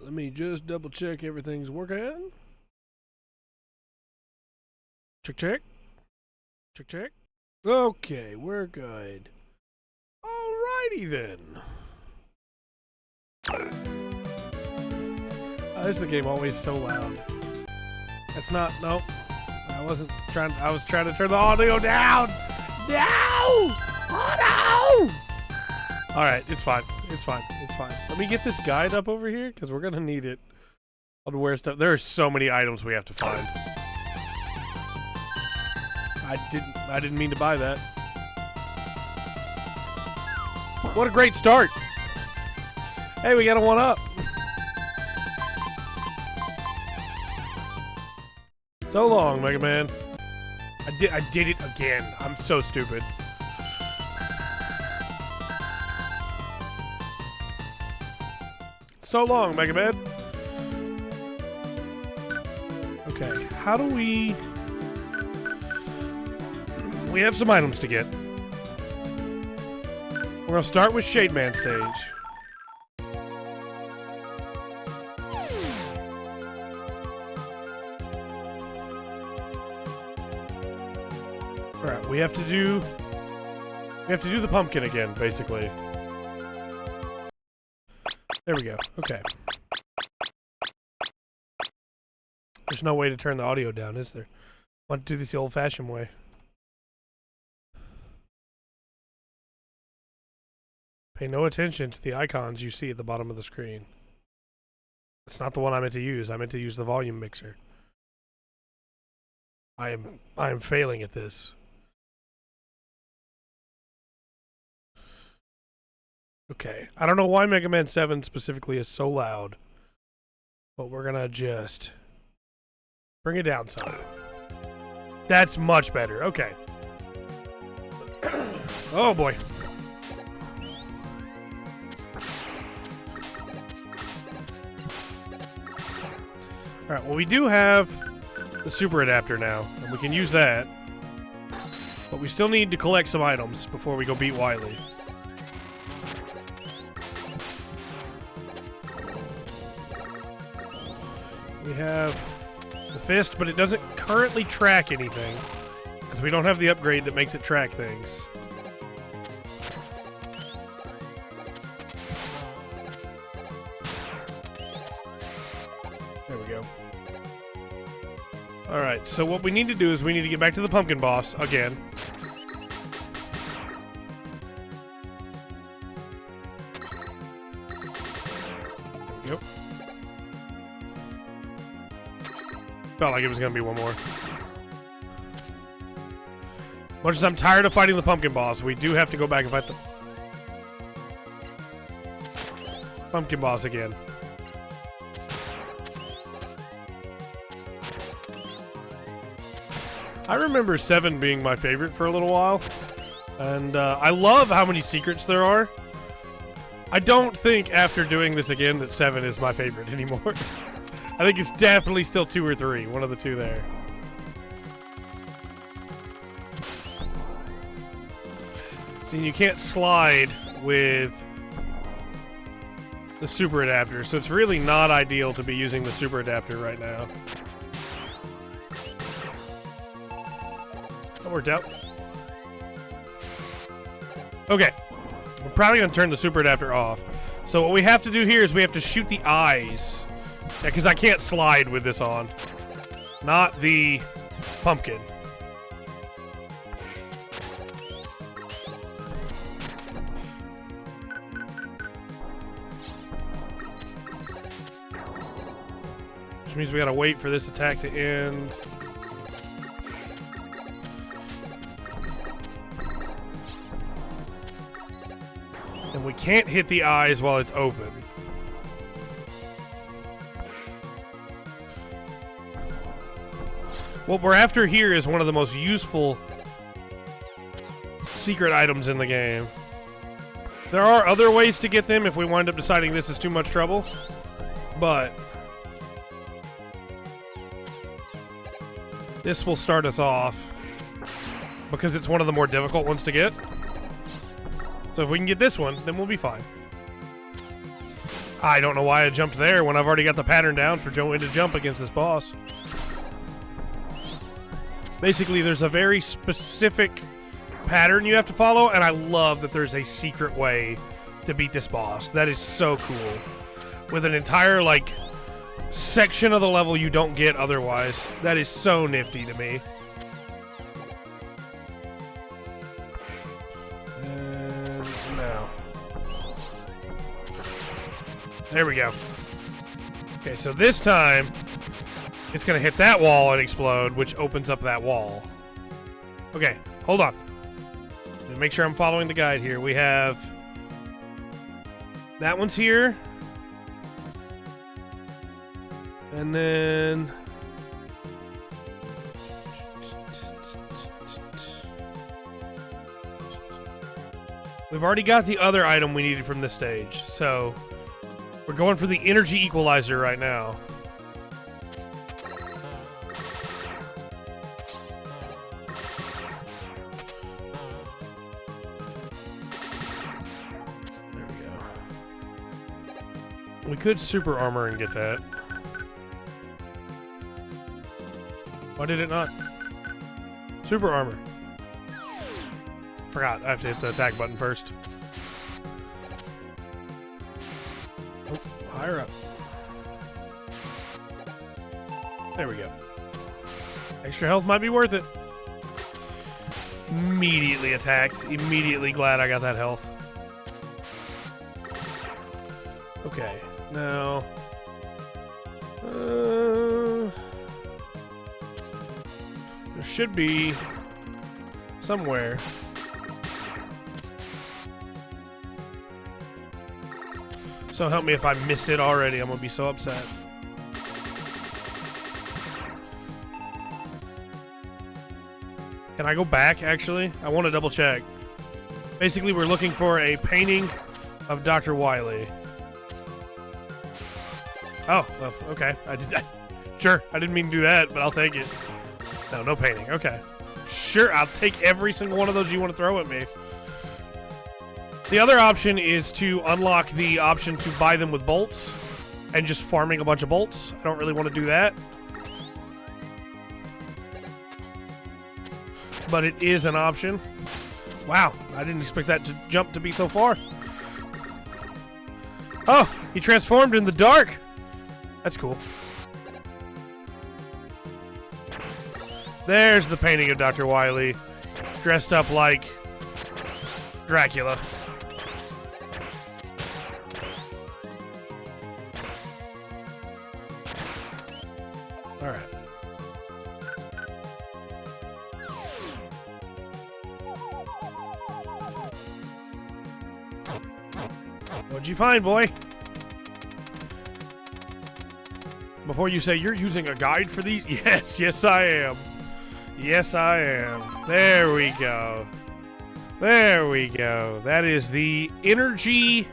let me just double check everything's working. Check, check. Check, check. Okay, we're good. Alrighty then. This is the game always so loud. That's not, nope. I was trying to turn the audio down. No! Oh no! Alright, it's fine. It's fine. It's fine. Let me get this guide up over here, because we're gonna need it on where stuff. There are so many items we have to find. I didn't mean to buy that. What a great start! Hey, we got a 1-up. So long, Mega Man. I did it again. I'm so stupid. So long, Mega Man. Okay, how do we... We have some items to get. We're gonna start with Shade Man stage. Alright, we have to do the pumpkin again, basically. There we go. Okay. There's no way to turn the audio down, is there? I want to do this the old-fashioned way. Pay no attention to the icons you see at the bottom of the screen. It's not the one I meant to use. I meant to use the volume mixer. I am failing at this. Okay, I don't know why Mega Man 7 specifically is so loud, but we're gonna just bring it down some. That's much better. Okay. Oh boy. Alright, well we do have the super adapter now, and we can use that. But we still need to collect some items before we go beat Wily. We have the fist, but it doesn't currently track anything, because we don't have the upgrade that makes it track things. There we go. Alright, so what we need to do is we need to get back to the pumpkin boss again. There we go. Felt like it was going to be one more. Much as I'm tired of fighting the pumpkin boss, we do have to go back and fight the pumpkin boss again. I remember 7 being my favorite for a little while, and I love how many secrets there are. I don't think after doing this again that 7 is my favorite anymore. I think it's definitely still 2 or 3. One of the two there. See, you can't slide with the super adapter, so it's really not ideal to be using the super adapter right now. That worked out. Okay. We're probably going to turn the super adapter off. So what we have to do here is we have to shoot the eyes. Yeah, because I can't slide with this on. Not the pumpkin. Which means we gotta wait for this attack to end. And we can't hit the eyes while it's open. What we're after here is one of the most useful secret items in the game. There are other ways to get them if we wind up deciding this is too much trouble, but this will start us off because it's one of the more difficult ones to get. So if we can get this one, then we'll be fine. I don't know why I jumped there when I've already got the pattern down for going to jump against this boss. Basically, there's a very specific pattern you have to follow, and I love that there's a secret way to beat this boss. That is so cool. With an entire, like, section of the level you don't get otherwise. That is so nifty to me. And now. There we go. Okay, so this time, it's going to hit that wall and explode, which opens up that wall. Okay, hold on. Let me make sure I'm following the guide here. We have... that one's here. And then... we've already got the other item we needed from this stage, so... we're going for the energy equalizer right now. There we go. We could super armor and get that. Why did it not? Super armor. Forgot, I have to hit the attack button first. Oh, higher up. There we go. Extra health might be worth it. Immediately attacked. Immediately glad I got that health. Okay, now... there should be somewhere. So help me if I missed it already. I'm gonna be so upset. Can I go back, actually? I want to double check. Basically, we're looking for a painting of Dr. Wily. Oh, well, okay. Sure, I didn't mean to do that, but I'll take it. No, no painting. Okay. Sure, I'll take every single one of those you want to throw at me. The other option is to unlock the option to buy them with bolts and just farming a bunch of bolts. I don't really want to do that. But it is an option. Wow, I didn't expect that to jump to be so far. Oh, he transformed in the dark. That's cool. There's the painting of Dr. Wily, dressed up like Dracula. All right. What'd you find, boy? Before you say you're using a guide for these, yes, I am. Yes, I am. There we go. There we go. That is the energy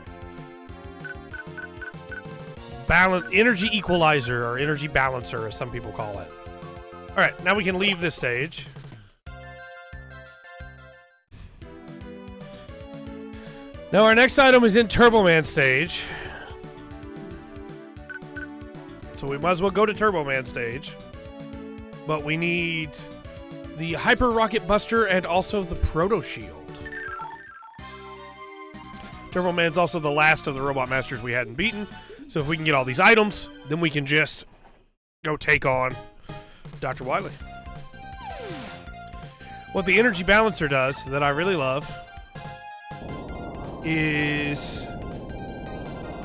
energy equalizer, or energy balancer, as some people call it. All right, now we can leave this stage. Now our next item is in Turbo Man stage. So we might as well go to Turbo Man stage. But we need the Hyper Rocket Buster and also the Proto Shield. Turbo Man's also the last of the Robot Masters we hadn't beaten. So if we can get all these items, then we can just go take on Dr. Wily. What the Energy Balancer does that I really love is...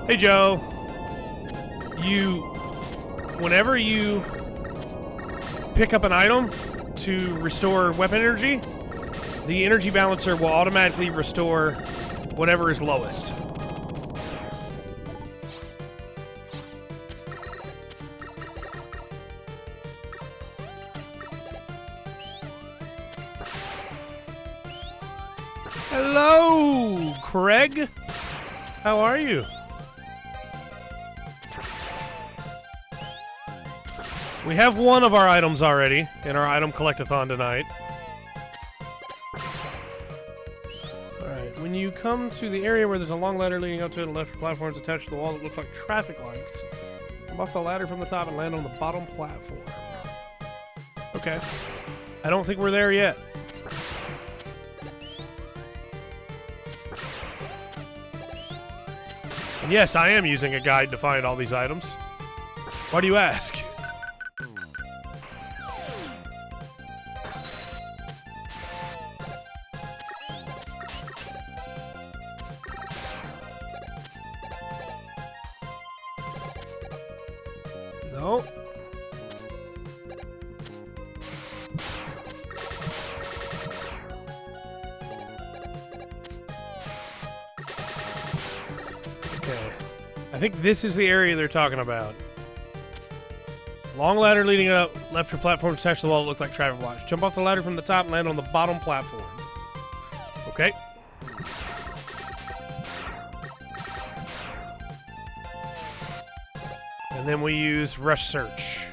hey, Joe. Whenever you pick up an item to restore weapon energy, the Energy Balancer will automatically restore whatever is lowest. Hello, Craig. How are you? We have one of our items already in our item collectathon tonight. Alright, when you come to the area where there's a long ladder leading up to it and left platforms attached to the wall that look like traffic lights. Come off the ladder from the top and land on the bottom platform. Okay. I don't think we're there yet. And yes, I am using a guide to find all these items. Why do you ask? No. Okay. I think this is the area they're talking about. Long ladder leading up, left for platform attached to the wall that looks like traffic lights. Jump off the ladder from the top and land on the bottom platform. Okay. And then we use rush search.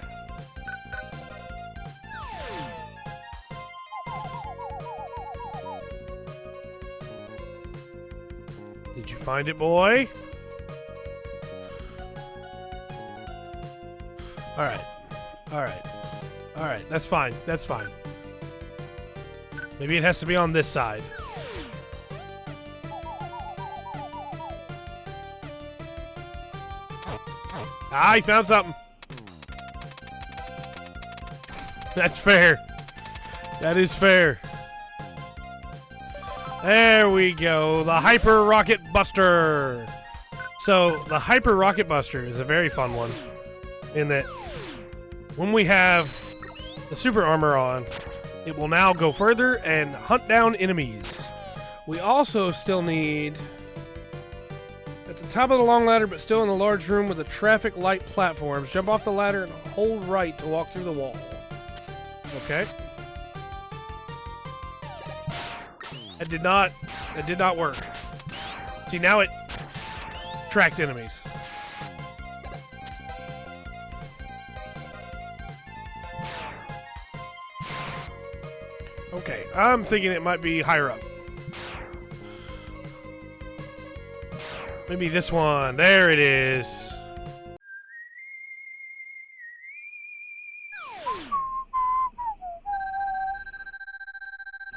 Did you find it, boy? Alright. Alright. Alright, that's fine. That's fine. Maybe it has to be on this side. Ah, he found something. That's fair. That is fair. There we go. The Hyper Rocket Buster. So, the Hyper Rocket Buster is a very fun one. In that, when we have the super armor on, it will now go further and hunt down enemies. We also still need... at the top of the long ladder, but still in the large room with the traffic light platforms, jump off the ladder and hold right to walk through the wall. Okay. That did not work. See, now it tracks enemies. Okay, I'm thinking it might be higher up. Maybe this one. There it is.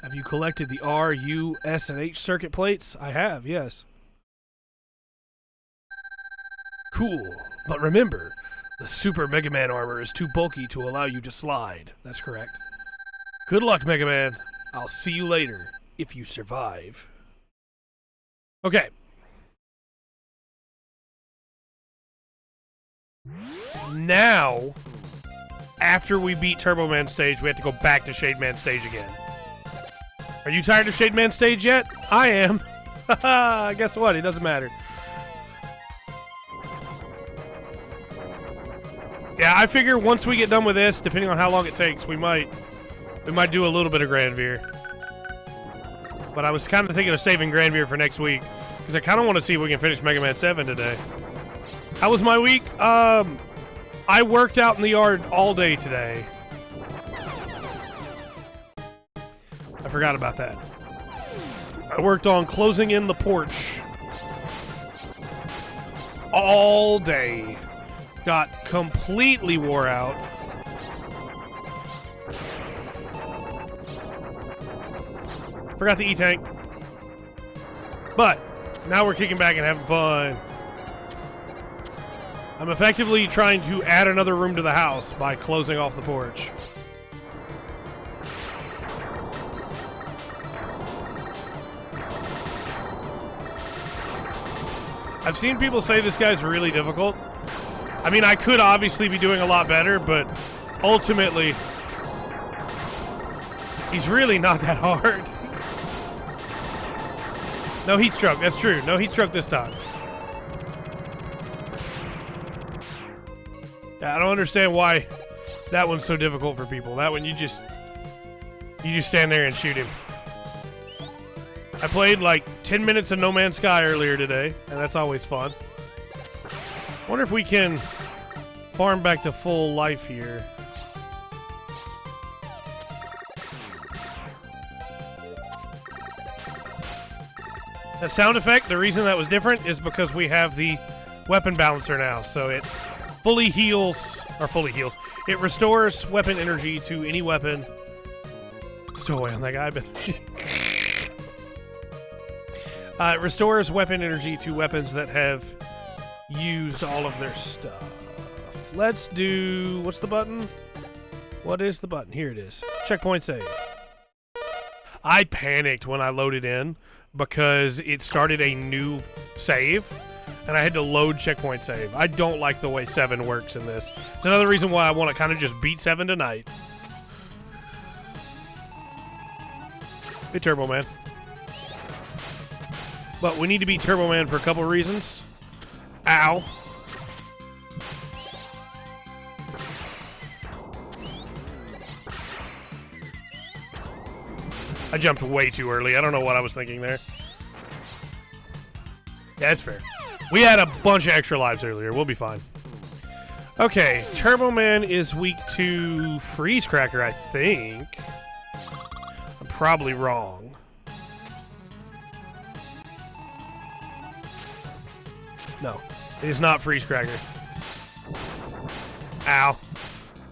Have you collected the R, U, S, and H circuit plates? I have, yes. Cool. But remember, the Super Mega Man armor is too bulky to allow you to slide. That's correct. Good luck, Mega Man. I'll see you later, if you survive. Okay. Now, after we beat Turbo Man stage, we have to go back to Shade Man stage again. Are you tired of Shade Man stage yet? I am. Haha, guess what? It doesn't matter. Yeah, I figure once we get done with this, depending on how long it takes, we might do a little bit of Grandveer. But I was kind of thinking of saving Grandveer for next week, because I kind of want to see if we can finish Mega Man 7 today. How was my week? I worked out in the yard all day today. I forgot about that. I worked on closing in the porch all day. Got completely wore out. Forgot the E-Tank. But now we're kicking back and having fun. I'm effectively trying to add another room to the house by closing off the porch. I've seen people say this guy's really difficult. I mean, I could obviously be doing a lot better, but ultimately, he's really not that hard. No heat stroke, that's true. No heat stroke this time. Yeah, I don't understand why that one's so difficult for people. That one, you just stand there and shoot him. I played like 10 minutes of No Man's Sky earlier today, and that's always fun. Wonder if we can farm back to full life here. That sound effect, the reason that was different is because we have the weapon balancer now, so it fully heals, it restores weapon energy to any weapon. Stow away on that guy, but... it restores weapon energy to weapons that have used all of their stuff. Let's do... What's the button? What is the button? Here it is. Checkpoint save. I panicked when I loaded in because it started a new save, and I had to load checkpoint save. I don't like the way 7 works in this. It's another reason why I want to kind of just beat 7 tonight. Hey, Turbo Man. But we need to beat Turbo Man for a couple of reasons. Ow. I jumped way too early. I don't know what I was thinking there. Yeah, that's fair. We had a bunch of extra lives earlier. We'll be fine. Okay, Turbo Man is weak to Freeze Cracker, I think. I'm probably wrong. No, it is not Freeze Cracker. Ow.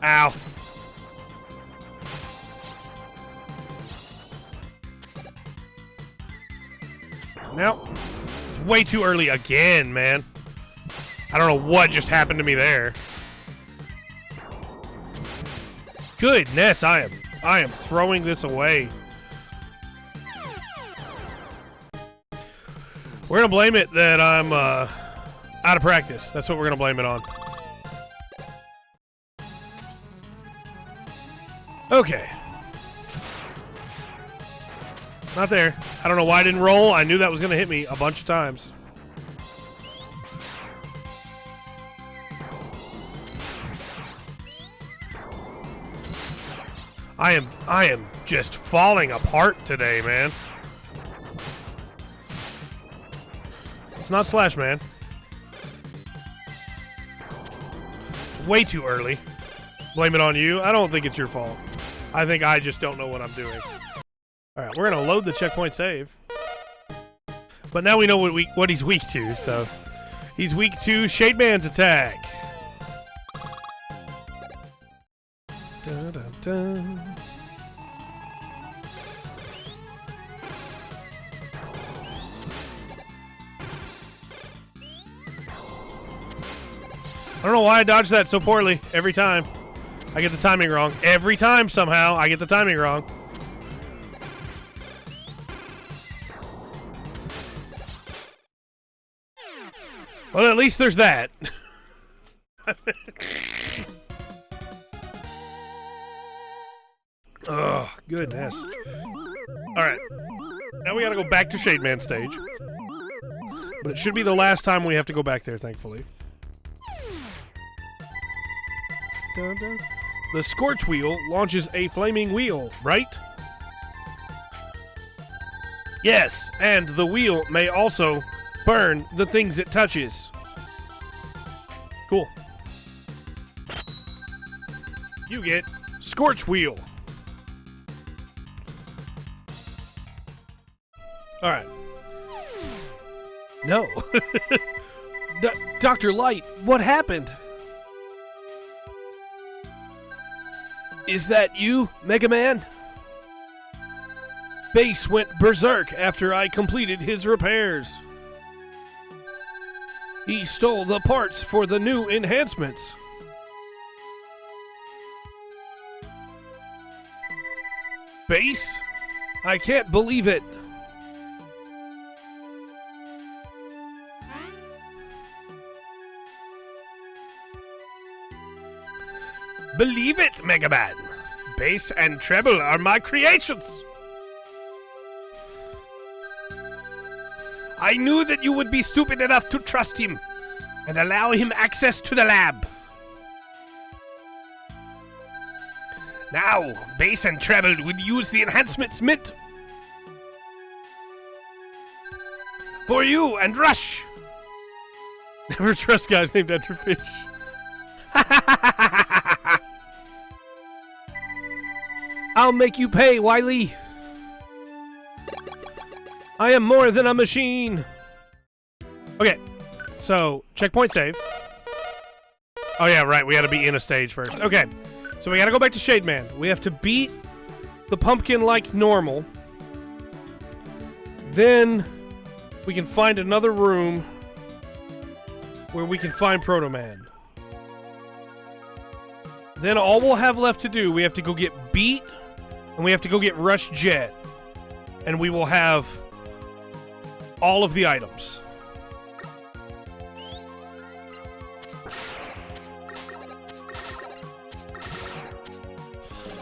Ow. No. It's way too early again, man. I don't know what just happened to me there. Goodness, I am throwing this away. We're gonna blame it that I'm out of practice. That's what we're gonna blame it on. Okay. Not there. I don't know why I didn't roll. I knew that was gonna hit me a bunch of times. I am just falling apart today, man. It's not Slash Man. It's way too early. Blame it on you. I don't think it's your fault. I think I just don't know what I'm doing. Alright, we're gonna load the checkpoint save. But now we know what he's weak to, so... He's weak to Shade Man's attack. Dun, dun, dun. I don't know why I dodged that so poorly every time. I get the timing wrong. Every time somehow I get the timing wrong. Well, at least there's that. Oh, goodness. Alright. Now we gotta go back to Shade Man stage. But it should be the last time we have to go back there, thankfully. Dun, dun. The Scorch Wheel launches a flaming wheel, right? Yes, and the wheel may also burn the things it touches. Cool. You get Scorch Wheel. Alright. No. Dr. Light, what happened? Is that you, Mega Man? Base went berserk after I completed his repairs. He stole the parts for the new enhancements. Base? I can't believe it. Believe it, Mega Man. Bass and treble are my creations. I knew that you would be stupid enough to trust him and allow him access to the lab. Now, bass and treble would use the enhancements meant for you and Rush. Never trust guys named after fish. I'll make you pay, Wily. I am more than a machine. Okay, so checkpoint save. Oh yeah, right, we gotta be in a stage first. Okay, so we gotta go back to Shade Man. We have to beat the pumpkin like normal. Then we can find another room where we can find Proto Man. Then all we'll have left to do, we have to go get Beat, and we have to go get Rush Jet. And we will have all of the items.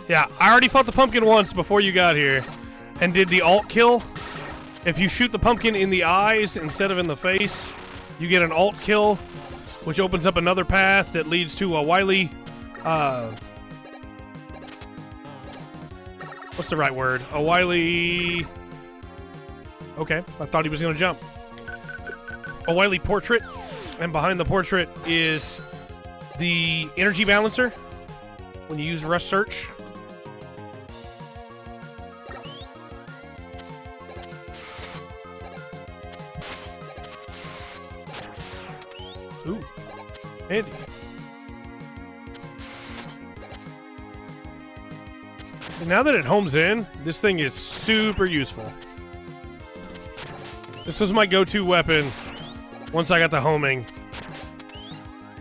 Yeah, I already fought the pumpkin once before you got here, and did the alt kill. If you shoot the pumpkin in the eyes instead of in the face, you get an alt kill, which opens up another path that leads to a wily, what's the right word? A wily... Okay, I thought he was gonna jump. A wily portrait, and behind the portrait is the energy balancer when you use Rush Search. Ooh, handy. And now that it homes in, this thing is super useful. This was my go-to weapon once I got the homing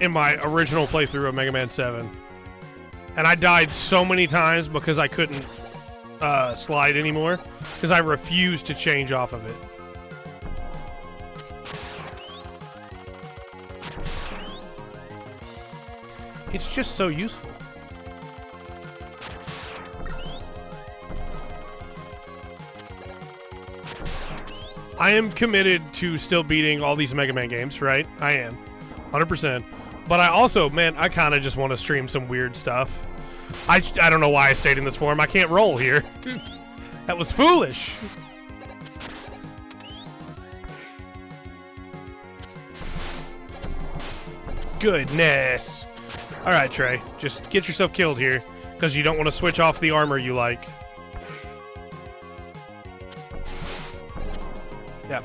in my original playthrough of Mega Man 7. And I died so many times because I couldn't slide anymore, because I refused to change off of it. It's just so useful. I am committed to still beating all these Mega Man games, right? I am. 100%. But I also, man, I kind of just want to stream some weird stuff. I don't know why I stayed in this form. I can't roll here. That was foolish. Goodness. Alright, Trey. Just get yourself killed here, because you don't want to switch off the armor you like. Yeah.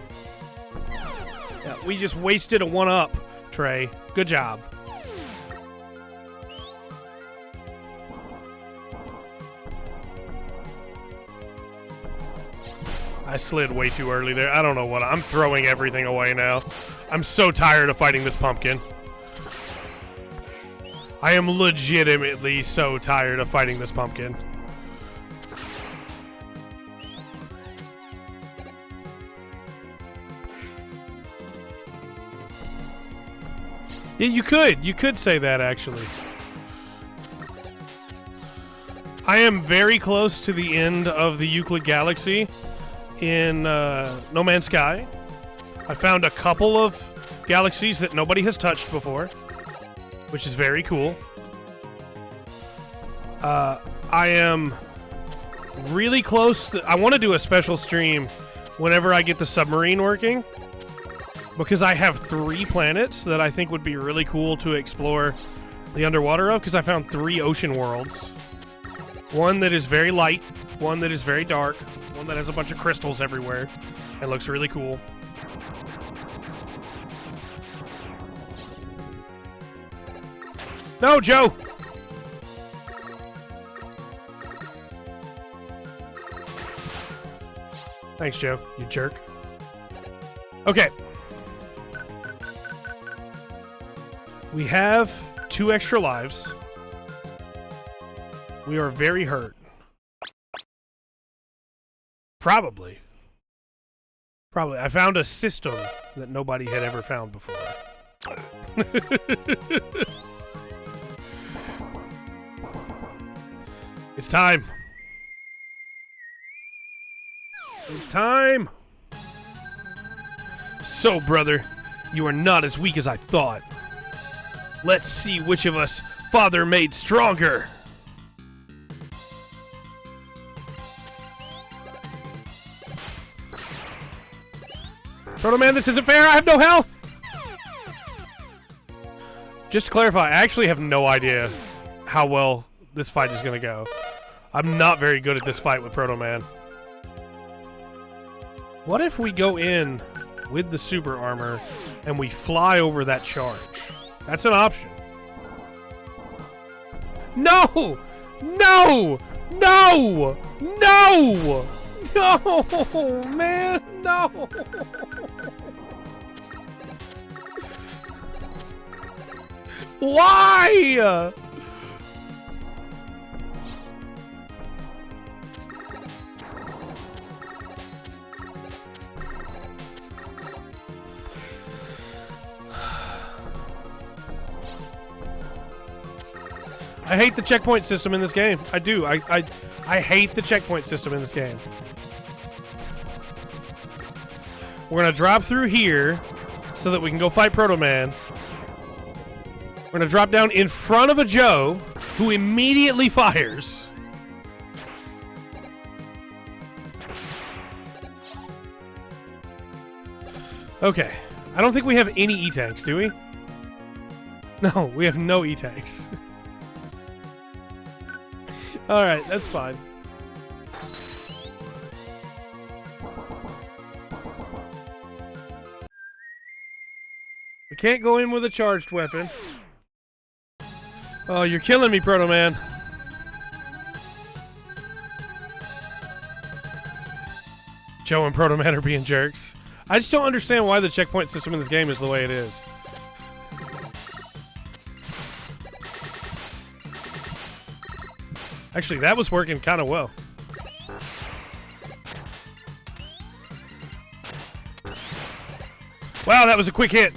Yeah, we just wasted a 1-up, Trey. Good job. I slid way too early there. I don't know what. I'm throwing everything away now. I'm so tired of fighting this pumpkin. I am legitimately so tired of fighting this pumpkin. Yeah, you could. You could say that, actually. I am very close to the end of the Euclid Galaxy in No Man's Sky. I found a couple of galaxies that nobody has touched before, which is very cool. I am really close. I want to do a special stream whenever I get the submarine working, because I have 3 planets that I think would be really cool to explore the underwater of, because I found 3 ocean worlds. One that is very light, one that is very dark, one that has a bunch of crystals everywhere and looks really cool. No, Joe! Thanks, Joe, you jerk. Okay. We have 2 extra lives. We are very hurt. Probably. I found a system that nobody had ever found before. It's time. It's time. So, brother, you are not as weak as I thought. Let's see which of us Father made stronger. Proto Man, this isn't fair. I have no health. Just to clarify, I actually have no idea how well this fight is going to go. I'm not very good at this fight with Proto Man. What if we go in with the super armor and we fly over that charge? That's an option. No! No! No! No! No! Man, no! Why? I hate the checkpoint system in this game. I do. I hate the checkpoint system in this game. We're gonna drop through here so that we can go fight Proto Man. We're gonna drop down in front of a Joe who immediately fires. Okay. I don't think we have any E-tanks, do we? No, we have no E-tanks. Alright, that's fine. We can't go in with a charged weapon. Oh, you're killing me, Proto Man. Joe and Proto Man are being jerks. I just don't understand why the checkpoint system in this game is the way it is. Actually, that was working kind of well. Wow, that was a quick hit.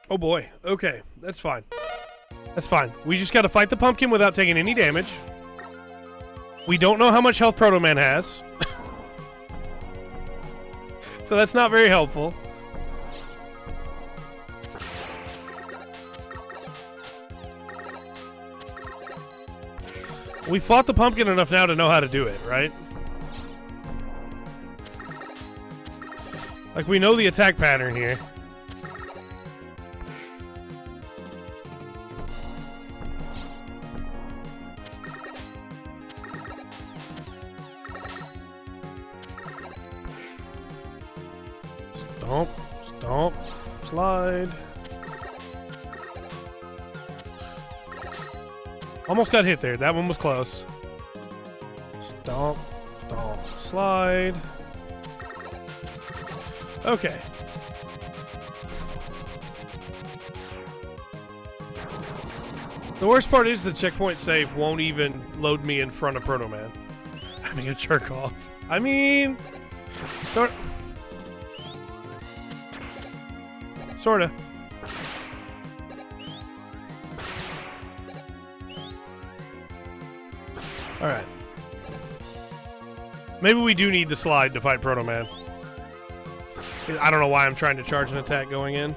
Oh boy. Okay, that's fine. That's fine. We just gotta fight the pumpkin without taking any damage. We don't know how much health Proto Man has. So that's not very helpful. We fought the pumpkin enough now to know how to do it, right? Like, we know the attack pattern here. Stomp, stomp, slide. Almost got hit there. That one was close. Stomp, stomp, slide. Okay. The worst part is the checkpoint save won't even load me in front of Proto Man. Having a jerk off. I mean, sorta. Alright. Maybe we do need the slide to fight Proto Man. I don't know why I'm trying to charge an attack going in.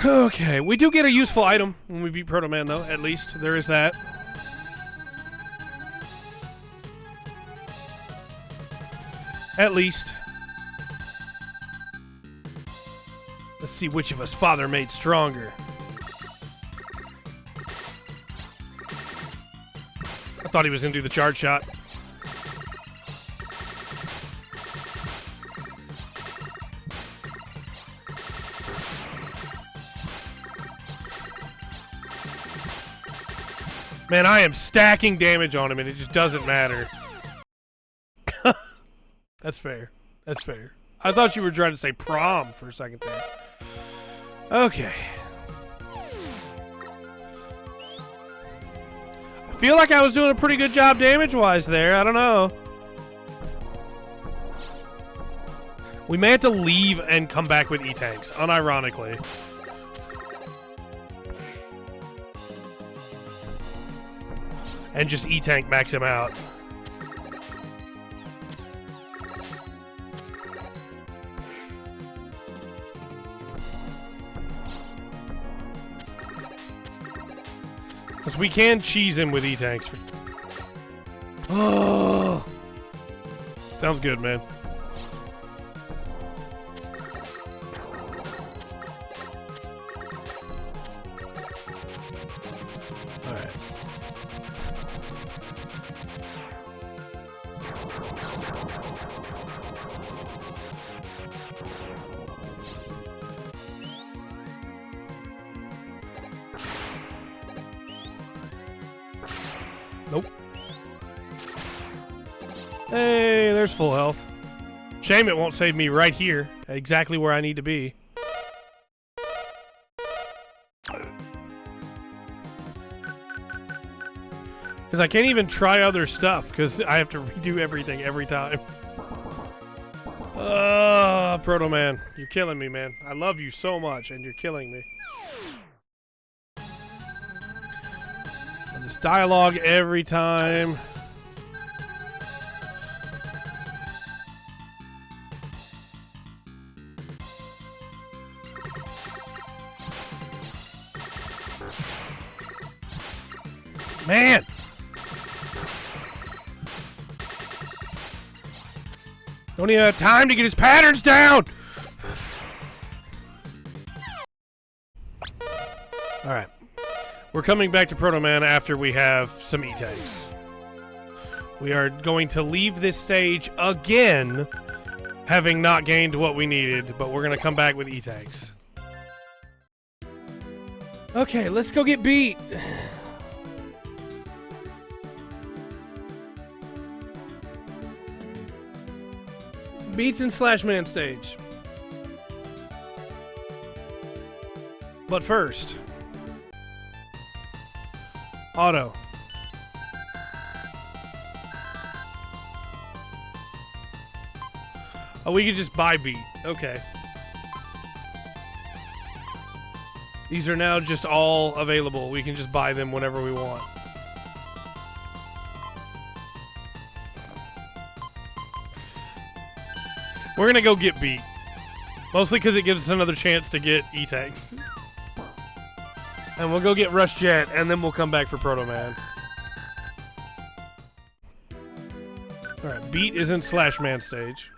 Okay, we do get a useful item when we beat Proto Man, though. At least, there is that. At least. Let's see which of us Father made stronger. I thought he was going to do the charge shot. Man, I am stacking damage on him and it just doesn't matter. That's fair. That's fair. I thought you were trying to say prom for a second there. Okay. I feel like I was doing a pretty good job damage-wise there. I don't know. We may have to leave and come back with E-tanks, unironically. And just E-tank max him out. Because we can cheese him with E-tanks. Oh! Sounds good, man. Nope. Hey, there's full health. Shame it won't save me right here, exactly where I need to be. Because I can't even try other stuff, because I have to redo everything every time. Proto Man, you're killing me, man. I love you so much, and you're killing me. And this dialogue every time. Man! Don't even have time to get his patterns down! Alright. We're coming back to Proto Man after we have some E-tags. We are going to leave this stage again, having not gained what we needed, but we're going to come back with E-tags. Okay, let's go get beat! Beats and Slash Man stage. But first, auto. Oh, we could just buy beat. Okay. These are now just all available. We can just buy them whenever we want. We're gonna go get beat. Mostly because it gives us another chance to get E-tags. And we'll go get Rush Jet, and then we'll come back for Proto Man. Alright, beat is in Slash Man stage.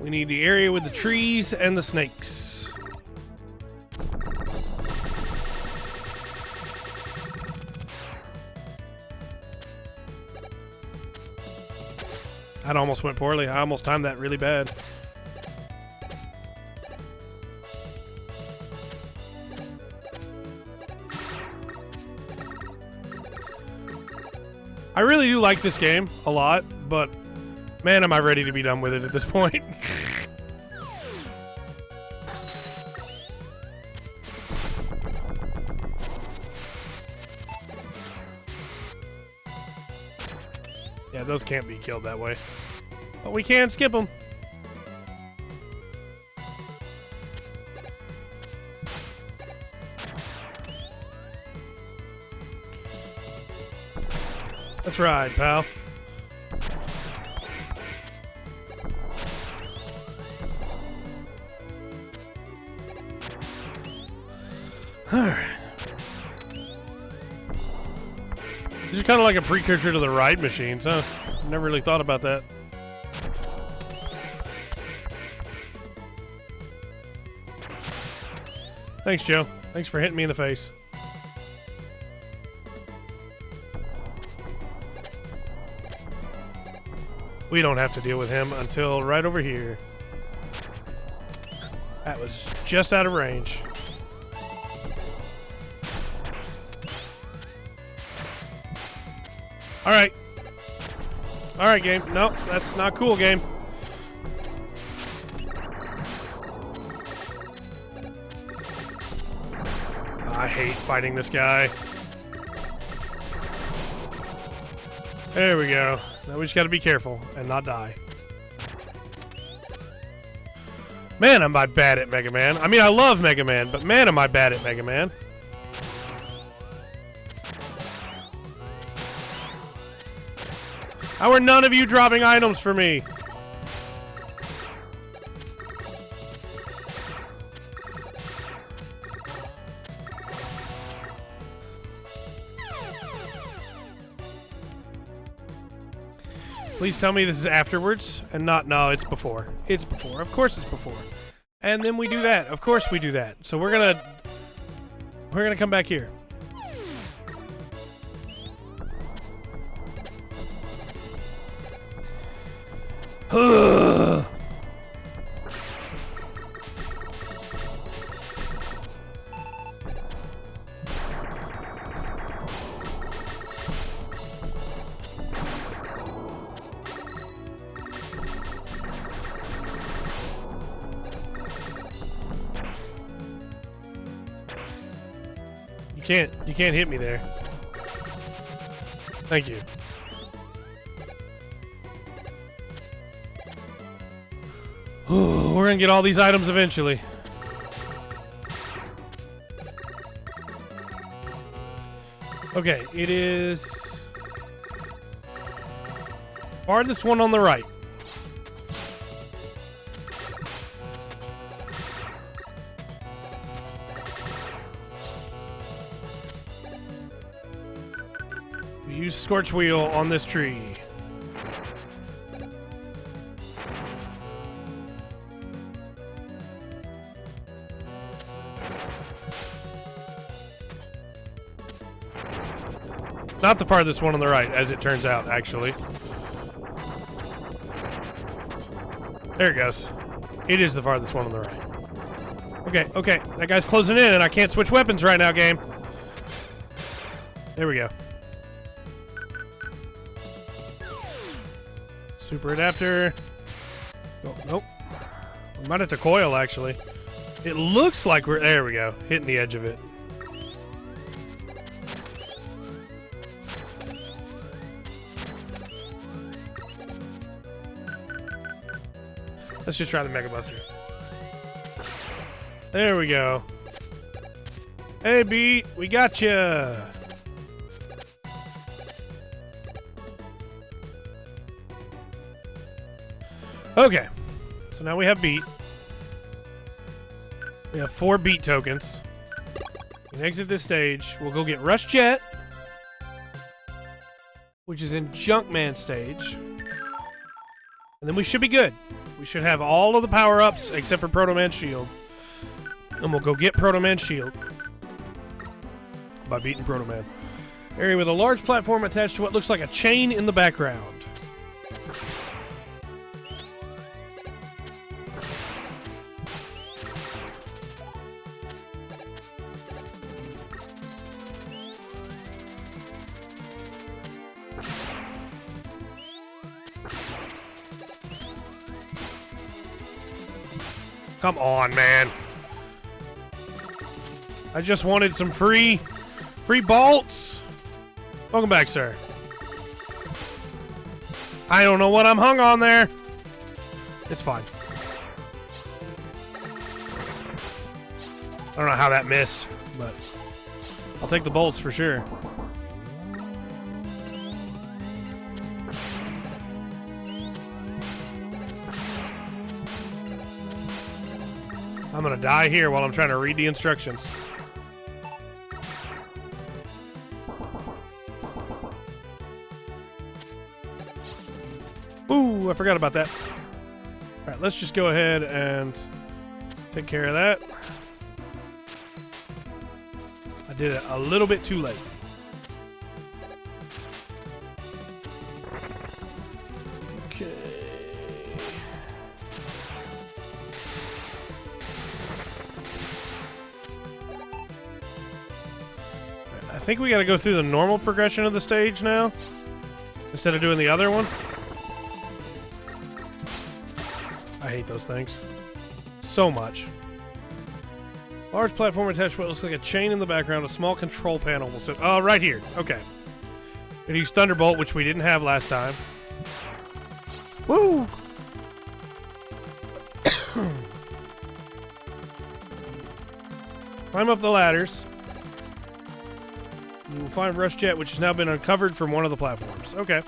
We need the area with the trees and the snakes. That almost went poorly. I almost timed that really bad. I really do like this game a lot, but man, am I ready to be done with it at this point. Yeah, those can't be killed that way. But we can skip them. That's right, pal. Alright. These are kind of like a precursor to the ride machines, huh? Never really thought about that. Thanks, Joe. Thanks for hitting me in the face. We don't have to deal with him until right over here. That was just out of range. Alright. Alright, game. Nope, that's not cool, game. I hate fighting this guy. There we go. Now we just gotta be careful and not die. Man, am I bad at Mega Man. I mean, I love Mega Man, but man, am I bad at Mega Man. How are none of you dropping items for me? Please tell me this is afterwards and not, no, it's before. It's before. Of course it's before. And then we do that. Of course we do that. So we're gonna come back here. You can't hit me there. Thank you. We're gonna get all these items eventually. Okay, it is farthest one on the right. We use Scorch Wheel on this tree. Not the farthest one on the right, as it turns out, actually. There it goes. It is the farthest one on the right. Okay, okay. That guy's closing in, and I can't switch weapons right now, game. There we go. Super adapter. Oh, nope. We might have to coil, actually. It looks like we're... There we go. Hitting the edge of it. Let's just try the Mega Buster. There we go. Hey, Beat, we got you. Okay, so now we have Beat. We have 4 Beat tokens. We can exit this stage. We'll go get Rush Jet, which is in Junkman stage. And then we should be good. We should have all of the power-ups except for Proto Man Shield. And we'll go get Proto Man Shield by beating Proto Man. Area with a large platform attached to what looks like a chain in the background. Come on, man. I just wanted some free bolts. Welcome back, sir. I don't know what I'm hung on there. It's fine. I don't know how that missed, but I'll take the bolts for sure. I'm gonna die here while I'm trying to read the instructions. Ooh, I forgot about that. Alright, let's just go ahead and take care of that. I did it a little bit too late. Okay. I think we gotta go through the normal progression of the stage now, instead of doing the other one. I hate those things so much. Large platform attached to what looks like a chain in the background. A small control panel will sit... Oh, right here. Okay. Gonna use Thunderbolt, which we didn't have last time. Woo! Climb up the ladders. You will find Rush Jet, which has now been uncovered from one of the platforms. Okay.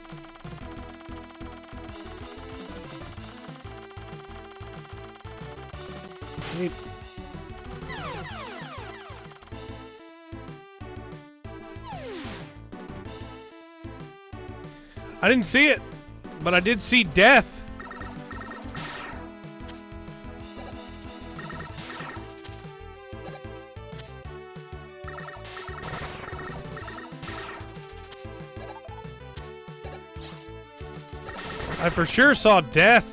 Neat. I didn't see it, but I did see death. I for sure saw death.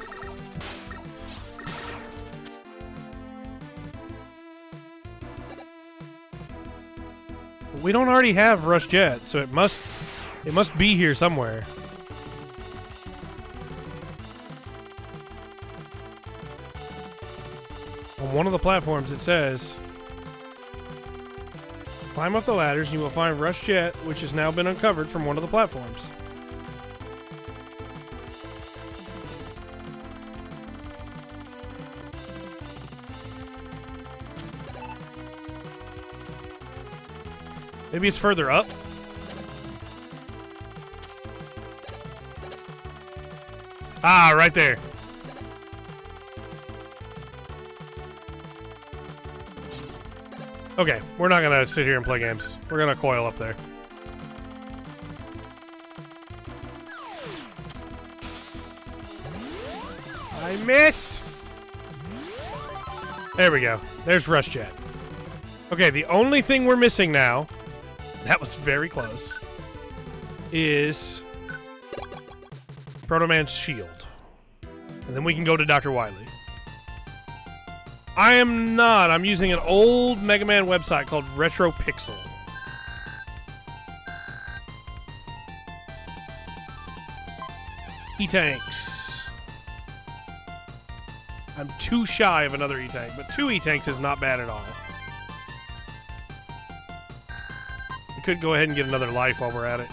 We don't already have Rush Jet, so it must be here somewhere. On one of the platforms it says Climb up the ladders and you will find Rush Jet, which has now been uncovered from one of the platforms. Maybe it's further up? Ah, right there. Okay, we're not gonna sit here and play games. We're gonna coil up there. I missed! There we go. There's Rush Jet. Okay, the only thing we're missing now, that was very close, is Proto Man's shield. And then we can go to Dr. Wily. I am not. I'm using an old Mega Man website called Retro Pixel. E-Tanks. I'm too shy of another E-Tank, but 2 E-Tanks is not bad at all. We could go ahead and get another life while we're at it.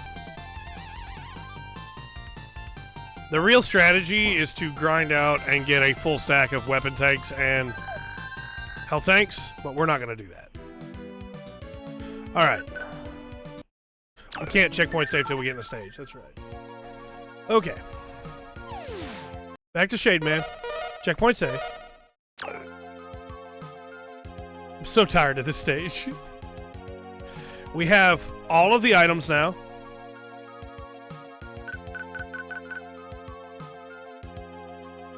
The real strategy is to grind out and get a full stack of weapon tanks and health tanks, but we're not going to do that. Alright. We can't checkpoint save till we get in the stage. That's right. Okay. Back to Shade Man. Checkpoint save. I'm so tired of this stage. We have all of the items now.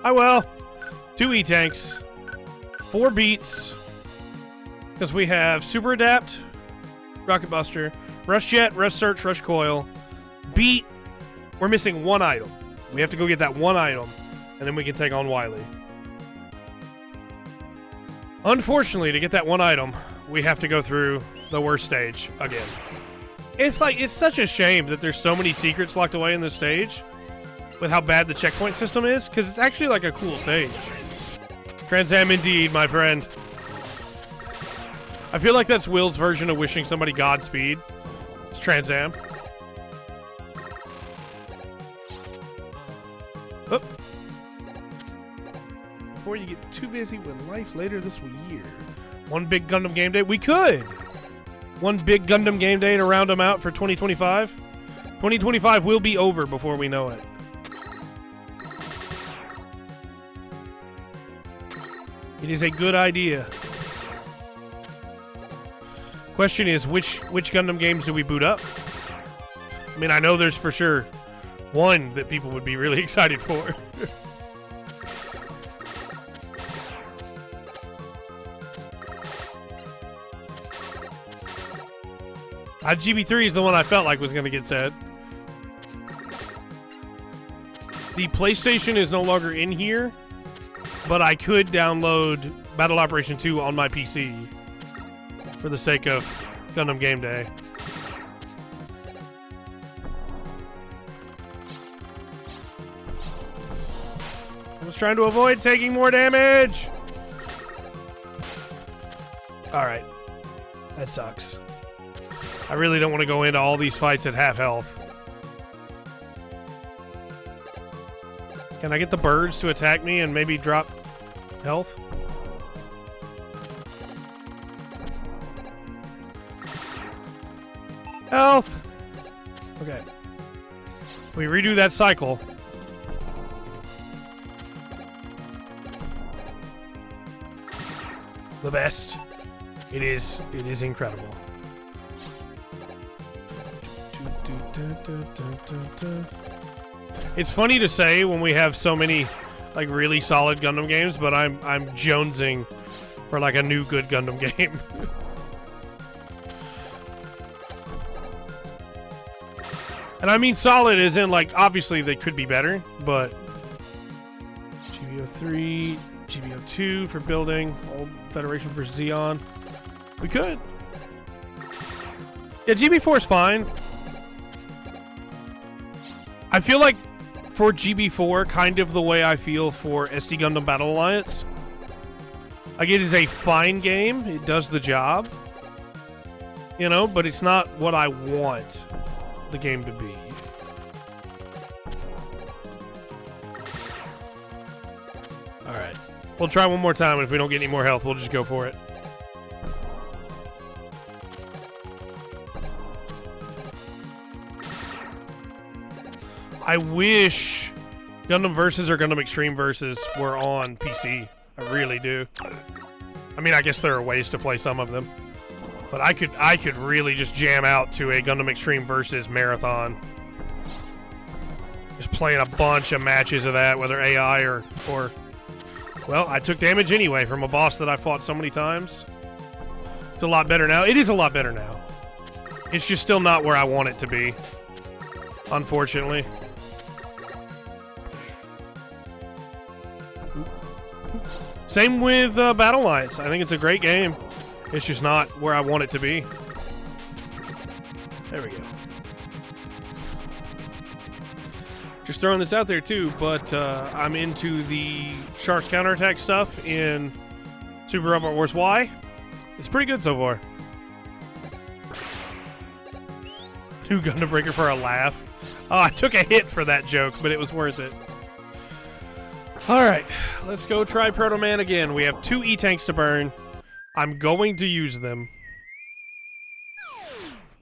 I will. 2 E-Tanks. 4 beats. Because we have Super Adapt, Rocket Buster, Rush Jet, Rush Search, Rush Coil, Beat. We're missing 1 item. We have to go get that 1 item, and then we can take on Wily. Unfortunately, to get that 1 item, we have to go through the worst stage again. It's such a shame that there's so many secrets locked away in this stage with how bad the checkpoint system is, because it's actually like a cool stage. Trans Am indeed, my friend. I feel like that's Will's version of wishing somebody Godspeed. It's Trans Am. Oh. Before you get too busy with life later this year. 1 big Gundam game day? We could! 1 big Gundam game day to round them out for 2025. 2025 will be over before we know it. It is a good idea. Question is, which Gundam games do we boot up? I mean, I know there's for sure 1 that people would be really excited for. GB3 is the one I felt like was going to get said. The PlayStation is no longer in here, but I could download Battle Operation 2 on my PC for the sake of Gundam Game Day. I was trying to avoid taking more damage! Alright. That sucks. I really don't want to go into all these fights at half health. Can I get the birds to attack me and maybe drop health? Health! Okay. If we redo that cycle... the best. It is incredible. It's funny to say when we have so many like really solid Gundam games, but I'm jonesing for like a new good Gundam game. And I mean solid as in like obviously they could be better, but GBO3, GBO2 for building, old Federation for Xeon. We could. Yeah, GB4 is fine. I feel like for GB4, kind of the way I feel for SD Gundam Battle Alliance. Like, it is a fine game. It does the job. You know, but it's not what I want the game to be. Alright. We'll try one more time, and if we don't get any more health, we'll just go for it. I wish Gundam Versus or Gundam Extreme Versus were on PC. I really do. I mean, I guess there are ways to play some of them. But I could really just jam out to a Gundam Extreme Versus marathon. Just playing a bunch of matches of that, whether AI or... Well, I took damage anyway from a boss that I fought so many times. It's a lot better now. It is a lot better now. It's just still not where I want it to be. Unfortunately. Same with Battle Alliance. I think it's a great game. It's just not where I want it to be. There we go. Just throwing this out there too, but I'm into the Shark's counterattack stuff in Super Robot Wars Y. It's pretty good so far. 2 Gundam Breaker for a laugh. Oh, I took a hit for that joke, but it was worth it. Alright, let's go try Proto Man again. We have 2 E-Tanks to burn. I'm going to use them.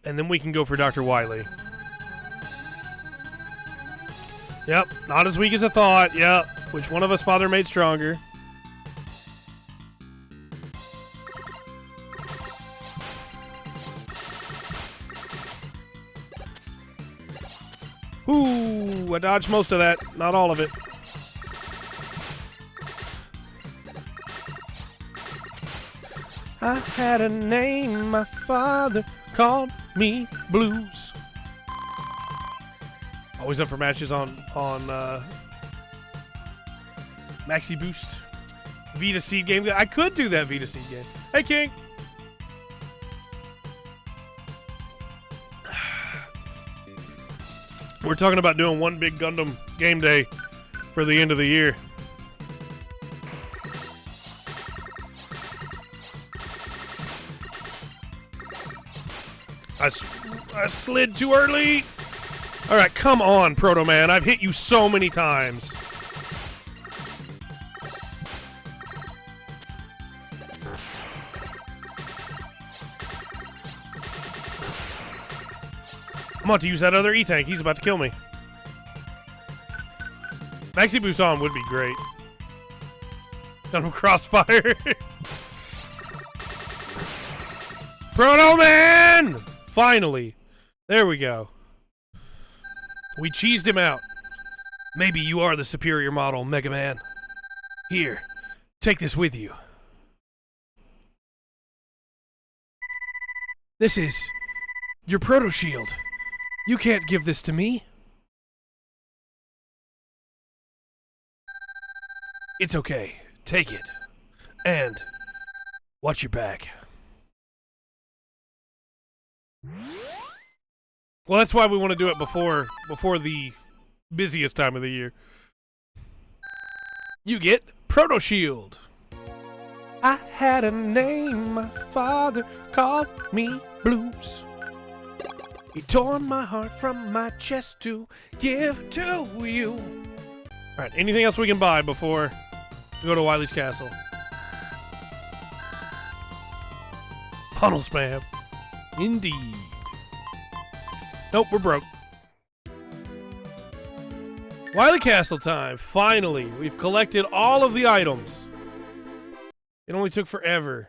And then we can go for Dr. Wily. Yep, not as weak as I thought. Yep, which one of us father made stronger? Ooh, I dodged most of that. Not all of it. I had a name, my father called me Blues. Always up for matches on Maxi Boost. Vita Seed game. I could do that Vita Seed game. Hey, King. We're talking about doing one big Gundam game day for the end of the year. I slid too early. All right, come on, Proto Man. I've hit you so many times. I'm about to use that other E-Tank. He's about to kill me. Maxi Boost on would be great. Gundam Crossfire. Proto Man! Finally. There we go. We cheesed him out. Maybe you are the superior model, Mega Man. Here, take this with you. This is your Proto Shield. You can't give this to me. It's okay. Take it. And watch your back. Well, that's why we want to do it before the busiest time of the year. You get Proto Shield. I had a name, my father called me Blues. He tore my heart from my chest to give to you. Alright, anything else we can buy before we go to Wily's castle? Funnel spam. Indeed. Nope, we're broke. Wily Castle time. Finally, we've collected all of the items. It only took forever.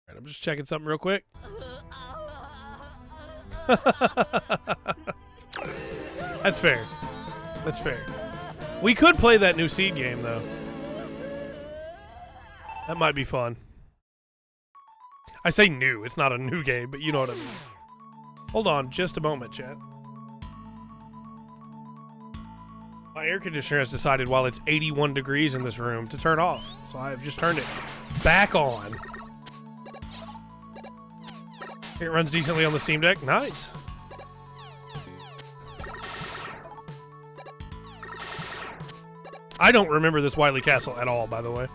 All right, I'm just checking something real quick. That's fair. That's fair. We could play that new Seed game, though. That might be fun. I say new. It's not a new game, but you know what I mean. Hold on just a moment, chat. My air conditioner has decided while it's 81 degrees in this room to turn off. So I have just turned it back on. It runs decently on the Steam Deck. Nice. I don't remember this Wily Castle at all, by the way.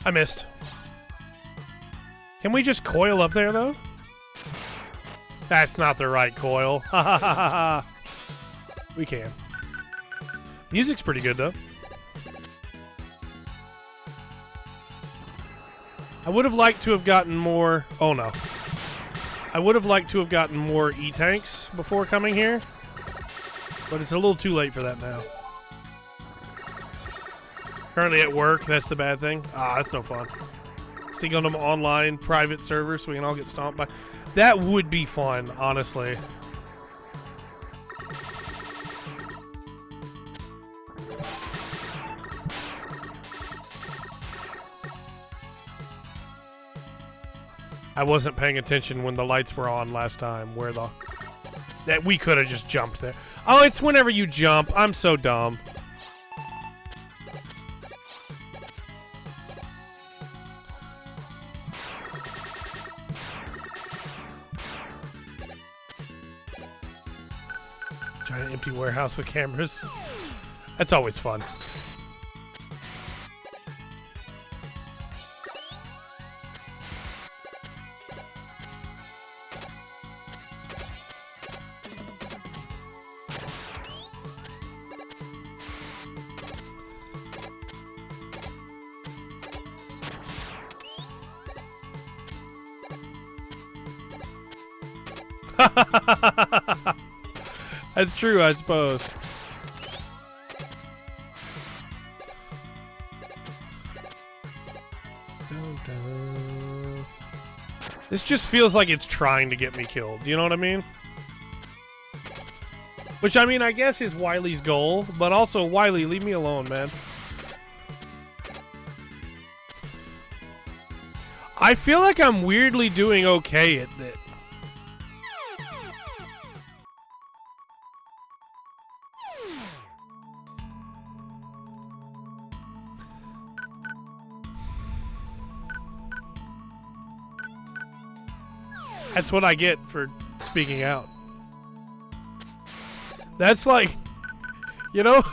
I missed. Can we just coil up there, though? That's not the right coil. Ha ha ha ha ha. We can. Music's pretty good, though. I would have liked to have gotten more... Oh, no. I would have liked to have gotten more E-tanks before coming here. But it's a little too late for that now. Currently at work, that's the bad thing. Ah, that's no fun. Stick on them online private servers so we can all get stomped by. That would be fun, honestly. I wasn't paying attention when the lights were on last time, where the... That we could have just jumped there. Oh, it's whenever you jump. I'm so dumb. Giant empty warehouse with cameras. That's always fun. That's true, I suppose. Dun, dun. This just feels like it's trying to get me killed. You know what I mean? Which, I mean, I guess is Wily's goal, but also, Wily, leave me alone, man. I feel like I'm weirdly doing okay at this. That's what I get for speaking out. That's like, you know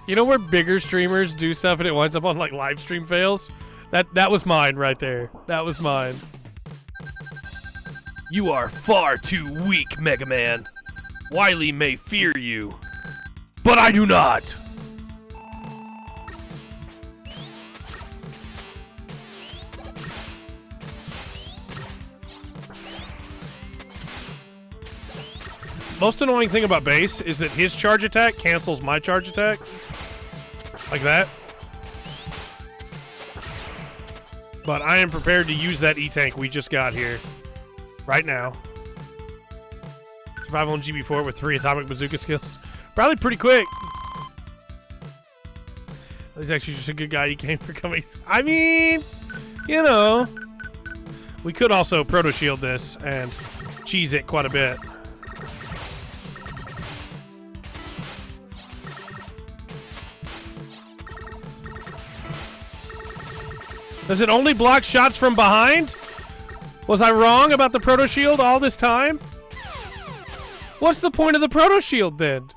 where bigger streamers do stuff and it winds up on like live stream fails? That was mine right there. That was mine. You are far too weak, Mega Man. Wily may fear you, but I do not. Most annoying thing about Base is that his charge attack cancels my charge attack. Like that. But I am prepared to use that E-tank we just got here. Right now. Survival on GB4 with 3 atomic bazooka skills. Probably pretty quick. He's actually just a good guy. He came for coming. I mean, you know. We could also proto shield this and cheese it quite a bit. Does it only block shots from behind? Was I wrong about the proto shield all this time? What's the point of the proto shield then?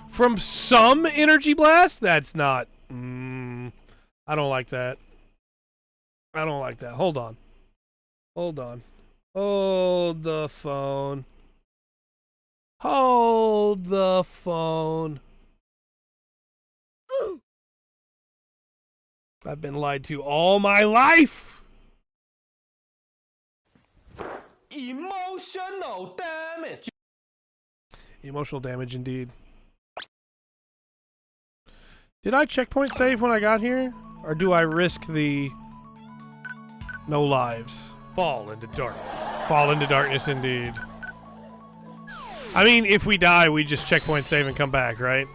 From some energy blast? That's not. I don't like that. I don't like that. Hold on. Hold on. Hold the phone. Hold the phone. I've been lied to all my life. Emotional damage. Emotional damage indeed. Did I checkpoint save when I got here? Or do I risk the no lives? Fall into darkness. Fall into darkness indeed. I mean, if we die, we just checkpoint save and come back, right?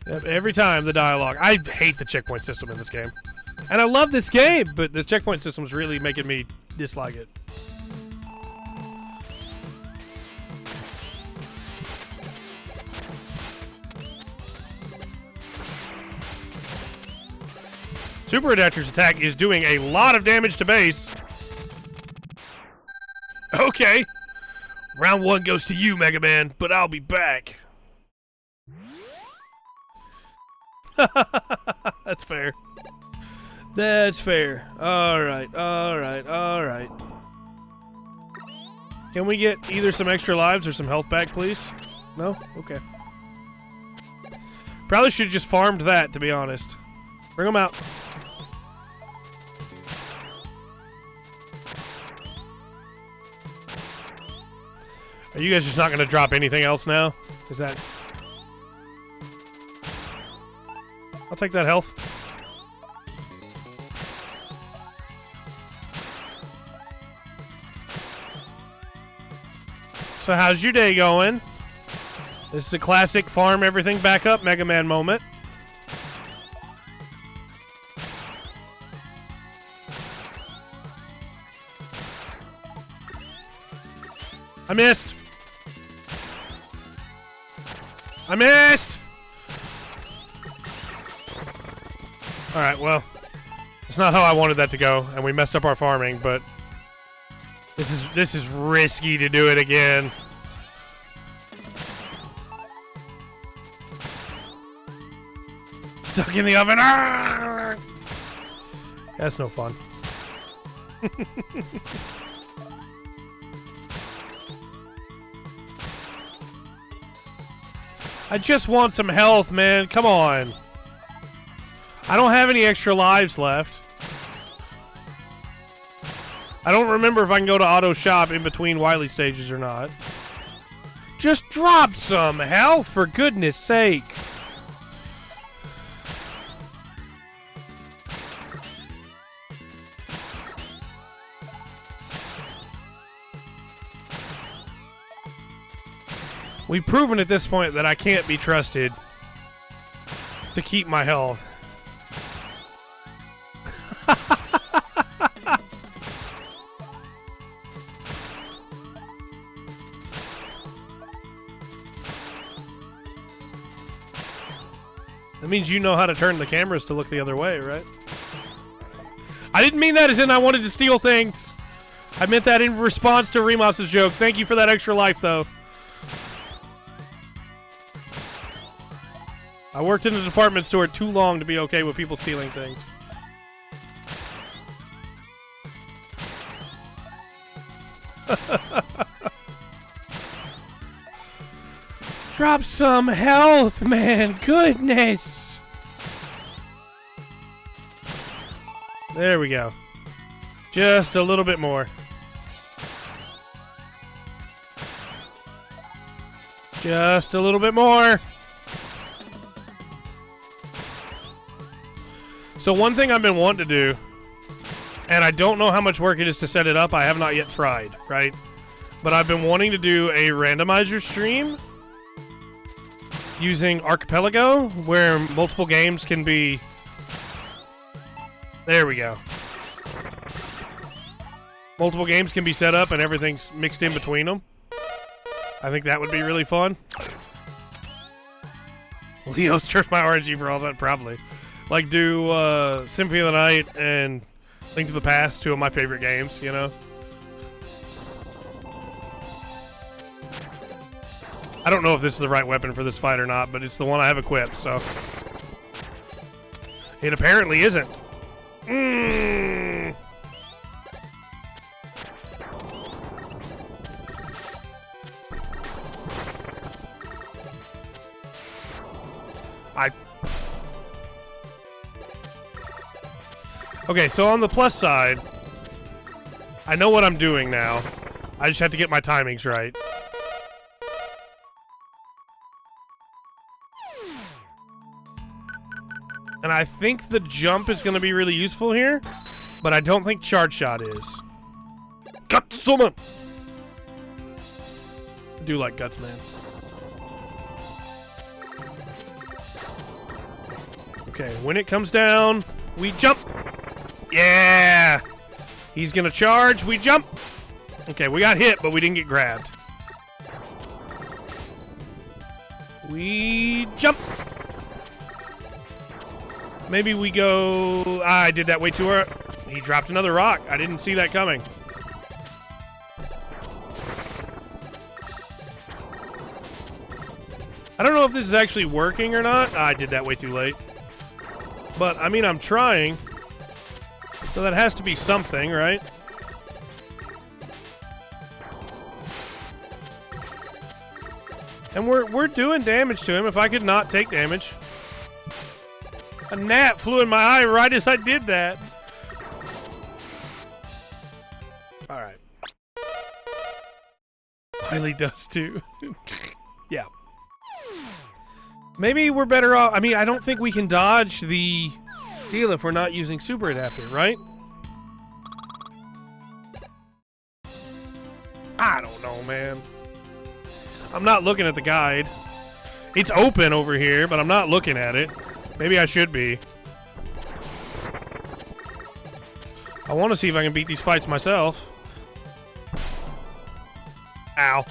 Yep, every time the dialogue. I hate the checkpoint system in this game. And I love this game, but the checkpoint system is really making me dislike it. Super Adapter's attack is doing a lot of damage to base. Okay. Round 1 goes to you, Mega Man, but I'll be back. That's fair. That's fair. Alright, alright, alright. Can we get either some extra lives or some health back, please? No? Okay. Probably should have just farmed that, to be honest. Bring them out. Are you guys just not going to drop anything else now? Is that... I'll take that health. So how's your day going? This is a classic farm everything back up Mega Man moment. I missed. I missed. Alright, well. It's not how I wanted that to go, and we messed up our farming, but this is risky to do it again. Stuck in the oven. Arrgh! That's no fun. I just want some health, man. Come on. I don't have any extra lives left. I don't remember if I can go to auto shop in between Wily stages or not. Just drop some health, for goodness sake. We've proven at this point that I can't be trusted to keep my health. That means you know how to turn the cameras to look the other way, right? I didn't mean that as in I wanted to steal things. I meant that in response to Remops' joke. Thank you for that extra life, though. I worked in a department store too long to be okay with people stealing things. Drop some health, man. Goodness. There we go. Just a little bit more. Just a little bit more. So one thing I've been wanting to do, and I don't know how much work it is to set it up, I have not yet tried, right? But I've been wanting to do a randomizer stream using Archipelago, where multiple games can be... There we go. Multiple games can be set up and everything's mixed in between them. I think that would be really fun. Leo's turf my RNG for all that, probably. Like, do Symphony of the Night and Link to the Past, two of my favorite games, you know? I don't know if this is the right weapon for this fight or not, but it's the one I have equipped, so... It apparently isn't. Okay, so on the plus side, I know what I'm doing now. I just have to get my timings right. And I think the jump is going to be really useful here, but I don't think charge shot is. Gutsman! I do like Guts, man. Okay, when it comes down, we jump! Yeah! He's gonna charge, we jump! Okay, we got hit, but we didn't get grabbed. We jump! Maybe we go... I did that way too early. He dropped another rock. I didn't see that coming. I don't know if this is actually working or not. I did that way too late. But, I mean, I'm trying. So that has to be something, right? And we're doing damage to him if I could not take damage. A gnat flew in my eye right as I did that. Alright. Wiley does too. Yeah. Maybe we're better off. I mean, I don't think we can dodge the deal if we're not using Super Adapter, right? I don't know, man. I'm not looking at the guide. It's open over here, but I'm not looking at it. Maybe I should be. I want to see if I can beat these fights myself. Ow.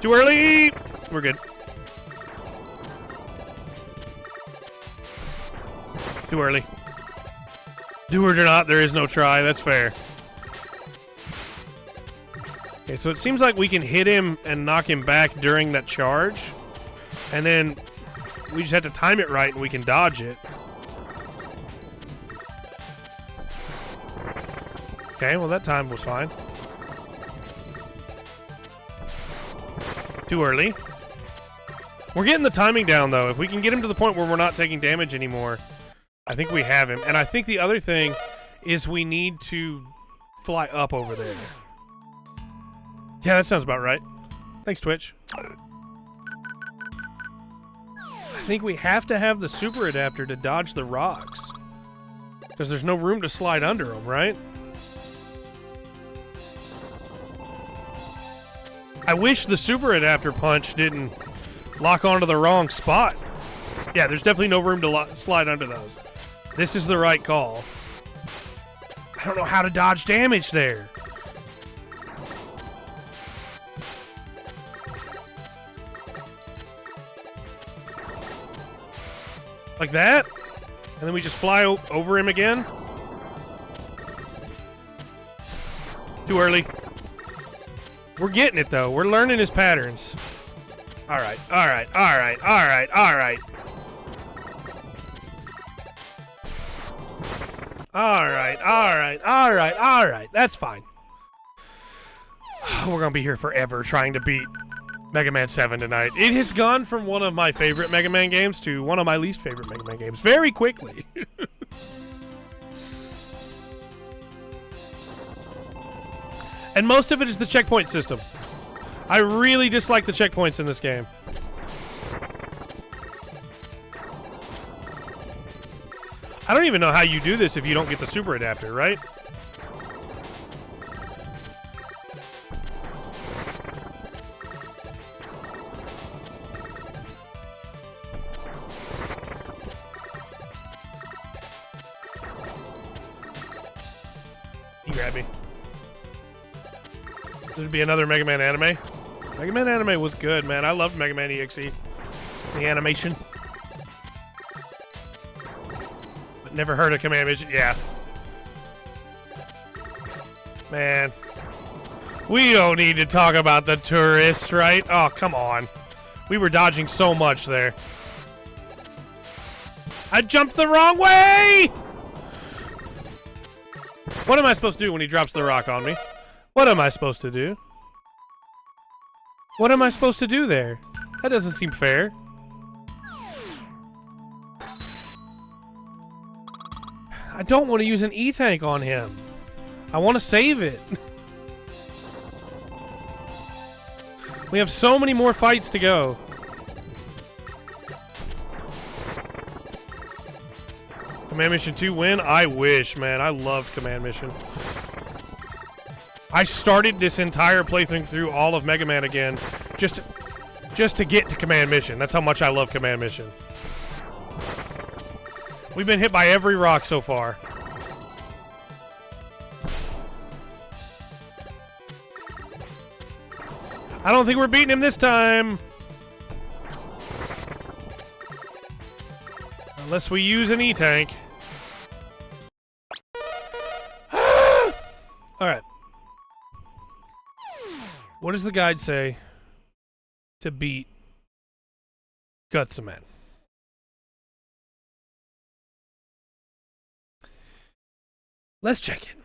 Too early! We're good. Too early. Do it or not, there is no try. That's fair. Okay, so it seems like we can hit him and knock him back during that charge. And then we just have to time it right and we can dodge it. Okay, well that time was fine. Too early. We're getting the timing down, though. If we can get him to the point where we're not taking damage anymore, I think we have him. And I think the other thing is we need to fly up over there. Yeah, that sounds about right. Thanks, Twitch. I think we have to have the Super Adapter to dodge the rocks. Because there's no room to slide under them, right? I wish the Super Adapter punch didn't lock onto the wrong spot. Yeah, there's definitely no room to slide under those. This is the right call. I don't know how to dodge damage there. Like that? And then we just fly over him again? Too early. We're getting it, though. We're learning his patterns. Alright, alright, alright, alright, alright. Alright, alright, alright, alright. That's fine. We're gonna be here forever trying to beat Mega Man 7 tonight. It has gone from one of my favorite Mega Man games to one of my least favorite Mega Man games very quickly. And most of it is the checkpoint system. I really dislike the checkpoints in this game. I don't even know how you do this if you don't get the Super Adapter, right? You grab me. There'd be another Mega Man anime. Mega Man anime was good, man. I loved Mega Man EXE. The animation. But never heard of Command Mission. Yeah. Man. We don't need to talk about the tourists, right? Oh, come on. We were dodging so much there. I jumped the wrong way! What am I supposed to do when he drops the rock on me? What am I supposed to do? What am I supposed to do there? That doesn't seem fair. I don't want to use an E-Tank on him. I want to save it. We have so many more fights to go. Command Mission 2 win? I wish, man. I loved Command Mission. I started this entire playthrough through all of Mega Man again just to get to Command Mission. That's how much I love Command Mission. We've been hit by every rock so far. I don't think we're beating him this time. Unless we use an E-Tank. Alright. What does the guide say to beat Guts man. Let's check it.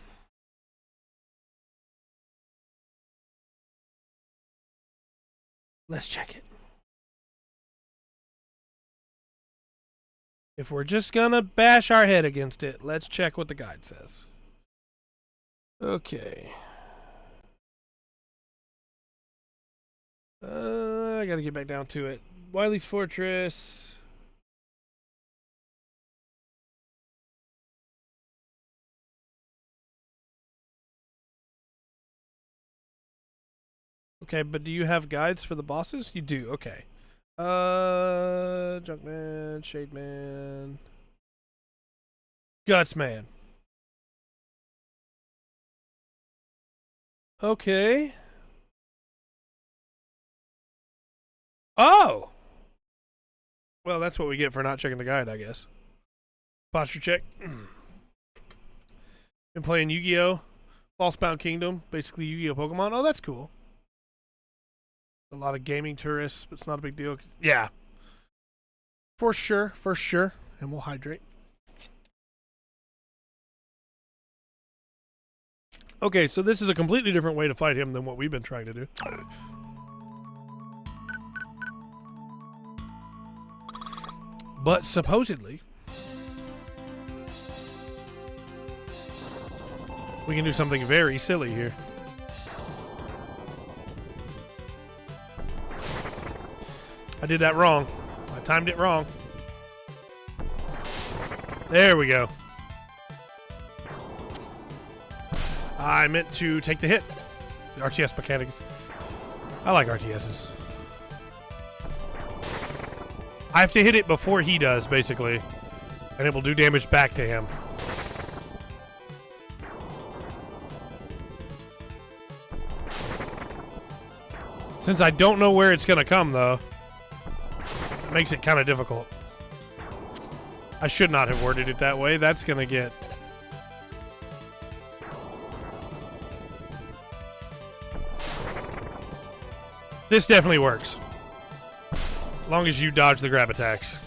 Let's check it. If we're just gonna bash our head against it, let's check what the guide says. Okay. I gotta get back down to it. Wily's Fortress. Okay, but do you have guides for the bosses? You do, okay. Junkman, Shademan. Gutsman. Okay. Oh! Well, that's what we get for not checking the guide, I guess. Posture check. Been playing Yu-Gi-Oh! Falsebound Kingdom. Basically Yu-Gi-Oh! Pokemon. Oh, that's cool. A lot of gaming tourists, but it's not a big deal. Yeah. For sure. For sure. And we'll hydrate. Okay, so this is a completely different way to fight him than what we've been trying to do. But supposedly, we can do something very silly here. I did that wrong. I timed it wrong. There we go. I meant to take the hit. The RTS mechanics. I like RTSs. I have to hit it before he does, basically. And it will do damage back to him. Since I don't know where it's going to come, though, it makes it kind of difficult. I should not have worded it that way. That's going to get... This definitely works. As long as you dodge the grab attacks.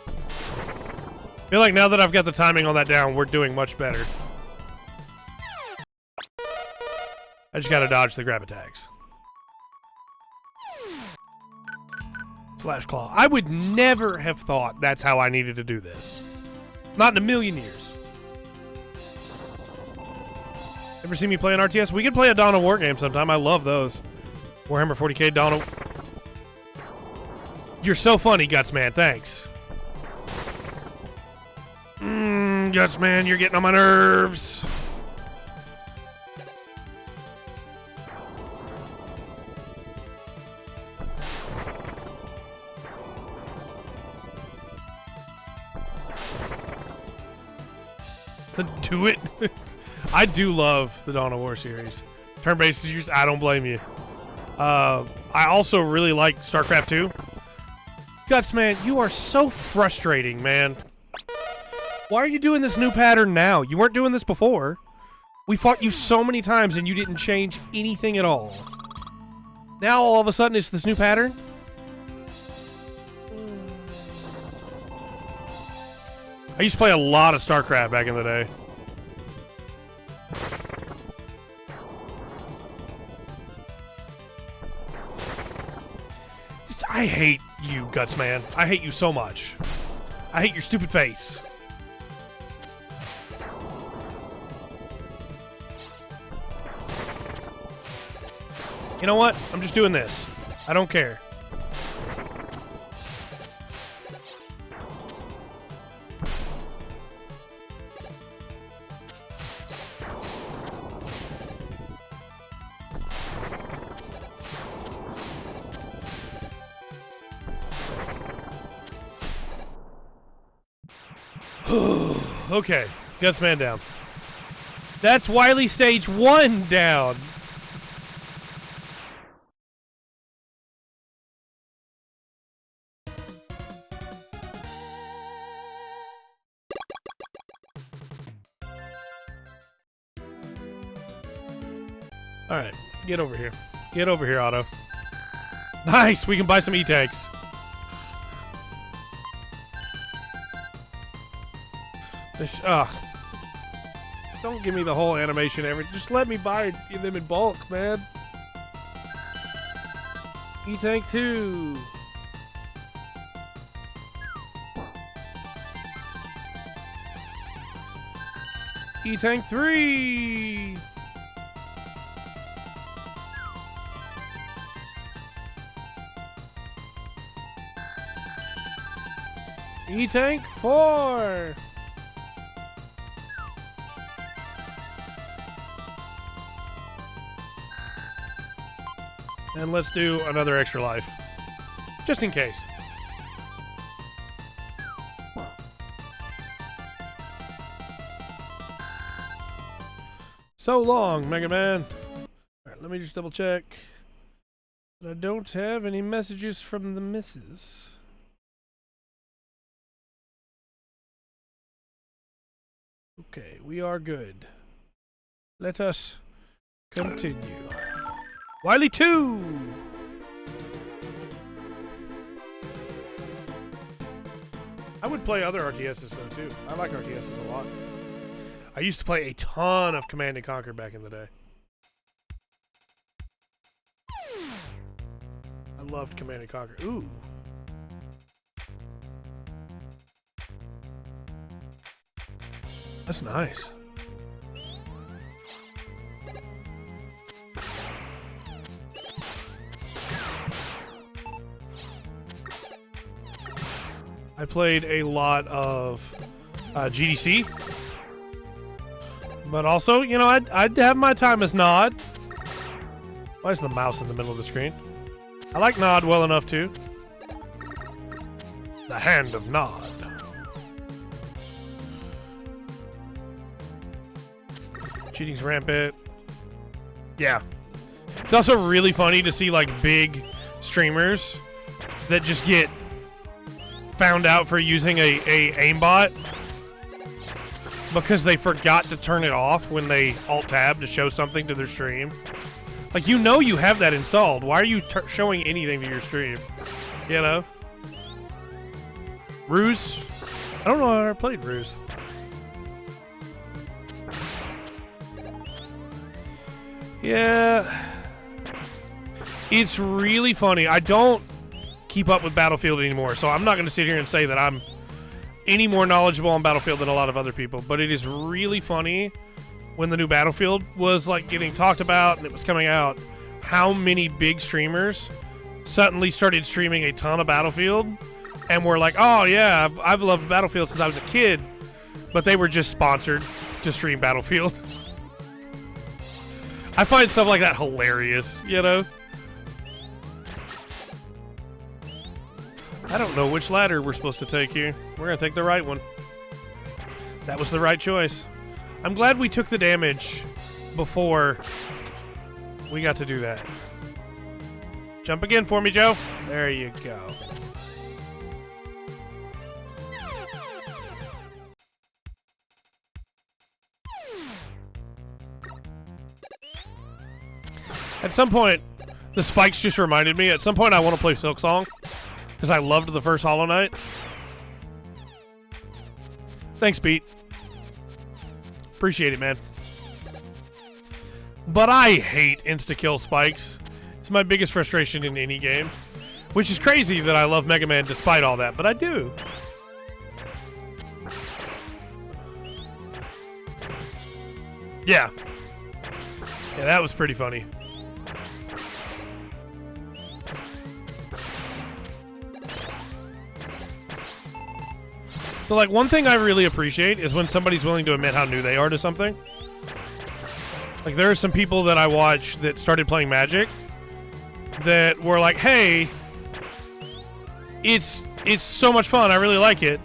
I feel like now that I've got the timing on that down, we're doing much better. I just gotta dodge the grab attacks. Slash claw. I would never have thought that's how I needed to do this. Not in a million years. Ever seen me play an RTS? We could play a Dawn of War game sometime. I love those. Warhammer 40k, Dawn of... You're so funny, Guts Man. Thanks. Guts Man, you're getting on my nerves. Do it. I do love the Dawn of War series. Turn-based series, I don't blame you. I also really like StarCraft 2. Guts, man, you are so frustrating, man. Why are you doing this new pattern now? You weren't doing this before. We fought you so many times and you didn't change anything at all. Now all of a sudden it's this new pattern? I used to play a lot of StarCraft back in the day. I hate you, Guts Man. I hate you so much. I hate your stupid face. You know what? I'm just doing this. I don't care. Okay, Guts Man down. That's Wily Stage 1 down. Alright, get over here. Get over here, Otto. Nice! We can buy some E-tanks. Don't give me the whole animation just let me buy them in bulk, man. E-tank 2. E-tank 3. E-tank 4. And let's do another extra life. Just in case. So long, Mega Man. Alright, let me just double check. I don't have any messages from the missus. Okay, we are good. Let us continue. Wily 2! I would play other RTSs though too. I like RTSs a lot. I used to play a ton of Command & Conquer back in the day. I loved Command & Conquer. Ooh. That's nice. I played a lot of GDC, but also, you know, I'd have my time as Nod. Why is the mouse in the middle of the screen? I like Nod well enough too. The Hand of Nod. Cheating's rampant. Yeah. It's also really funny to see like big streamers that just get found out for using a aimbot because they forgot to turn it off when they alt-tab to show something to their stream. Like, you know you have that installed. Why are you showing anything to your stream? You know? Ruse? I don't know how I ever played Ruse. Yeah. It's really funny. I don't keep up with Battlefield anymore, so I'm not going to sit here and say that I'm any more knowledgeable on Battlefield than a lot of other people, but it is really funny when the new Battlefield was like getting talked about and it was coming out, how many big streamers suddenly started streaming a ton of Battlefield and were like, oh yeah, I've loved Battlefield since I was a kid, but they were just sponsored to stream Battlefield. I find stuff like that hilarious, you know? I don't know which ladder we're supposed to take here. We're gonna take the right one. That was the right choice. I'm glad we took the damage before we got to do that. Jump again for me, Joe. There you go. At some point, the spikes just reminded me, at some point I want to play Silksong. Because I loved the first Hollow Knight. Thanks, Pete. Appreciate it, man. But I hate insta-kill spikes. It's my biggest frustration in any game. Which is crazy that I love Mega Man despite all that, but I do. Yeah. Yeah, that was pretty funny. So, like, one thing I really appreciate is when somebody's willing to admit how new they are to something. Like, there are some people that I watch that started playing Magic that were like, hey, it's so much fun, I really like it.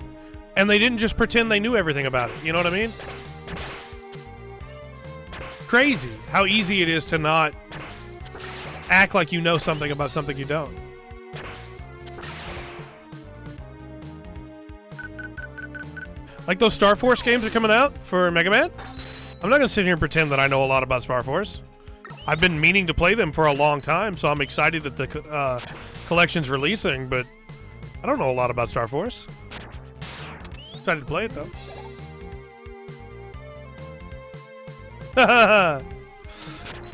And they didn't just pretend they knew everything about it, you know what I mean? Crazy how easy it is to not act like you know something about something you don't. Like those Star Force games are coming out for Mega Man. I'm not going to sit here and pretend that I know a lot about Star Force. I've been meaning to play them for a long time, so I'm excited that the collection's releasing, but I don't know a lot about Star Force. Excited to play it, though.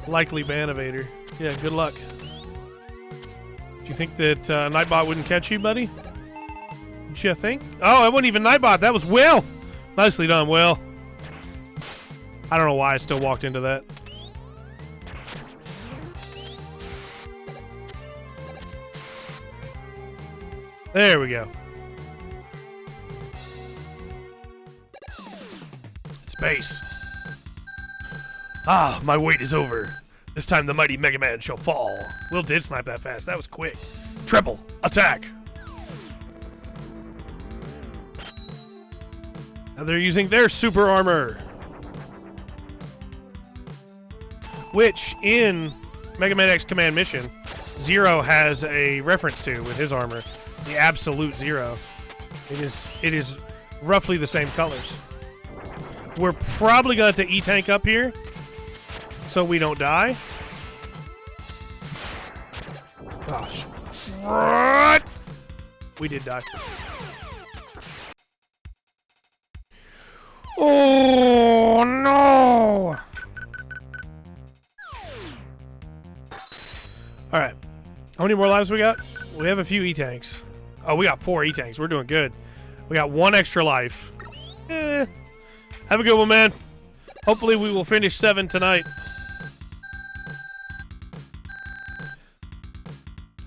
Likely ban evader. Yeah, good luck. Do you think that Nightbot wouldn't catch you, buddy? Did you think? Oh, it wasn't even Nightbot. That was Will. Nicely done, Will. I don't know why I still walked into that. There we go. Space. Ah, my wait is over. This time the mighty Mega Man shall fall. Will did snipe that fast. That was quick. Treble, attack. Now they're using their super armor, which in Mega Man X Command Mission, Zero has a reference to with his armor. The Absolute Zero. It is roughly the same colors. We're probably going to E-Tank up here so we don't die. Gosh. What? We did die. Oh, no! Alright. How many more lives we got? We have a few E-Tanks. Oh, we got 4 E-Tanks. We're doing good. We got 1 extra life. Have a good one, man. Hopefully we will finish 7 tonight.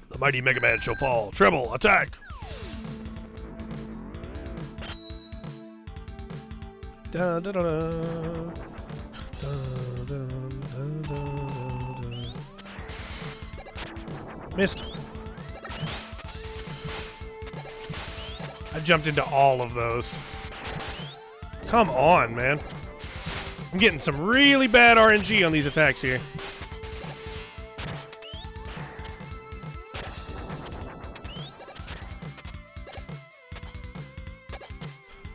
The mighty Mega Man shall fall. Treble, attack. Da, da, da, da. Da, da, da, da, da. Missed. I jumped into all of those. Come on, man. I'm getting some really bad RNG on these attacks here.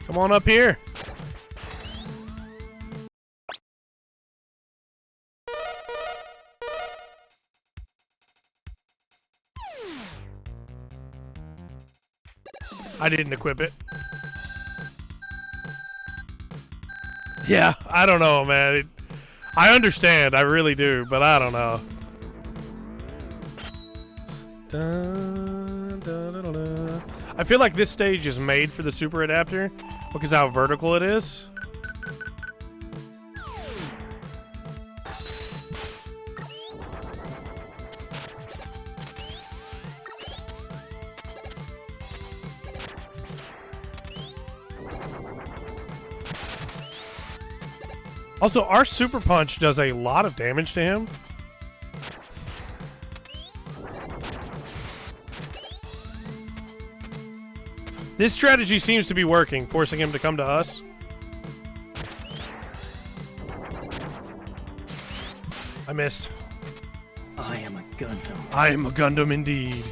Come on up here. I didn't equip it. Yeah, I don't know, man. I understand, I really do, but I don't know. Dun, dun, dun, dun. I feel like this stage is made for the super adapter because how vertical it is. Also, our Super Punch does a lot of damage to him. This strategy seems to be working, forcing him to come to us. I missed. I am a Gundam. I am a Gundam indeed.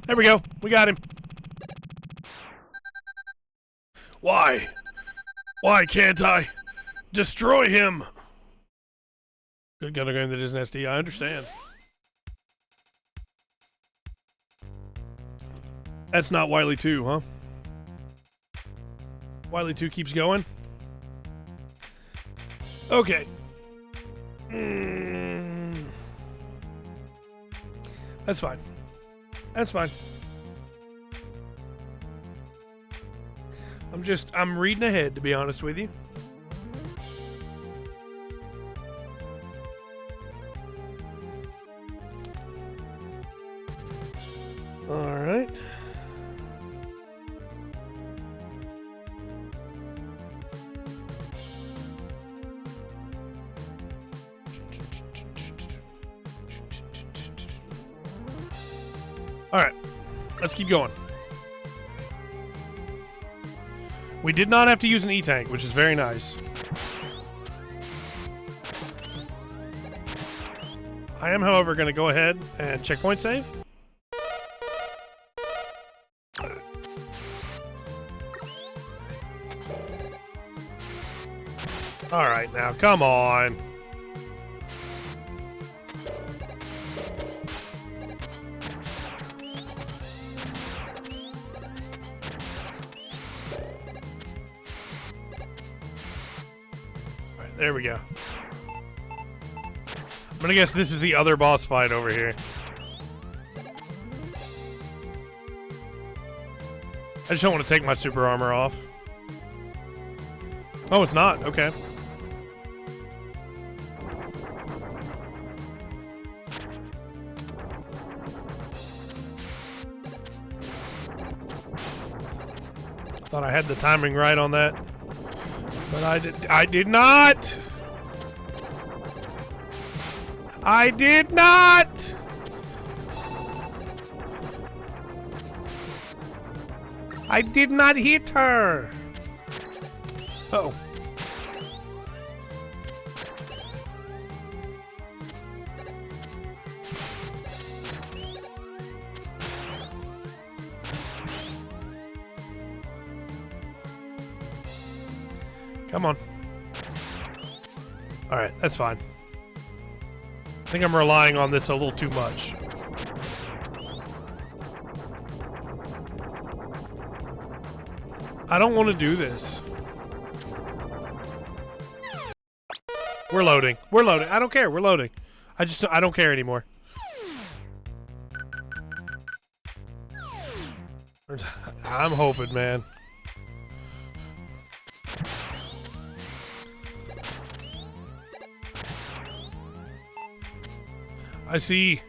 There we go. We got him. Why? Why can't I destroy him? Good Gundam game that isn't SD. I understand. That's not Wily 2, huh? Wily 2 keeps going. Okay. That's fine. That's fine. I'm reading ahead, to be honest with you. All right. All right. Let's keep going. We did not have to use an E-Tank, which is very nice. I am, however, going to go ahead and checkpoint save. Alright, now, come on. Alright, there we go. I'm gonna guess this is the other boss fight over here. I just don't want to take my super armor off. Oh, it's not. Okay. Thought I had the timing right on that, but I did not. I did not. I did not hit her. Uh oh. Come on. All right, that's fine. I think I'm relying on this a little too much. I don't want to do this. We're loading. We're loading. I don't care. We're loading. I don't care anymore. I'm hoping, man. I see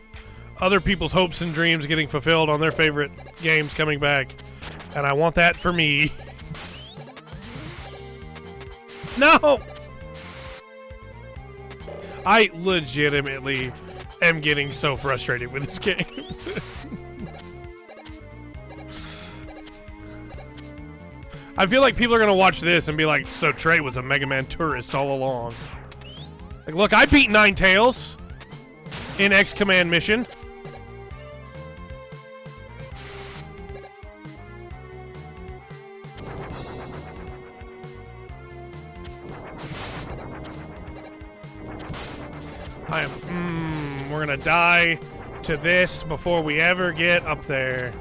other people's hopes and dreams getting fulfilled on their favorite games coming back, and I want that for me. No! I legitimately am getting so frustrated with this game. I feel like people are gonna watch this and be like, so Trey was a Mega Man tourist all along. Like, look, I beat Ninetales in X Command mission. We're gonna die to this before we ever get up there.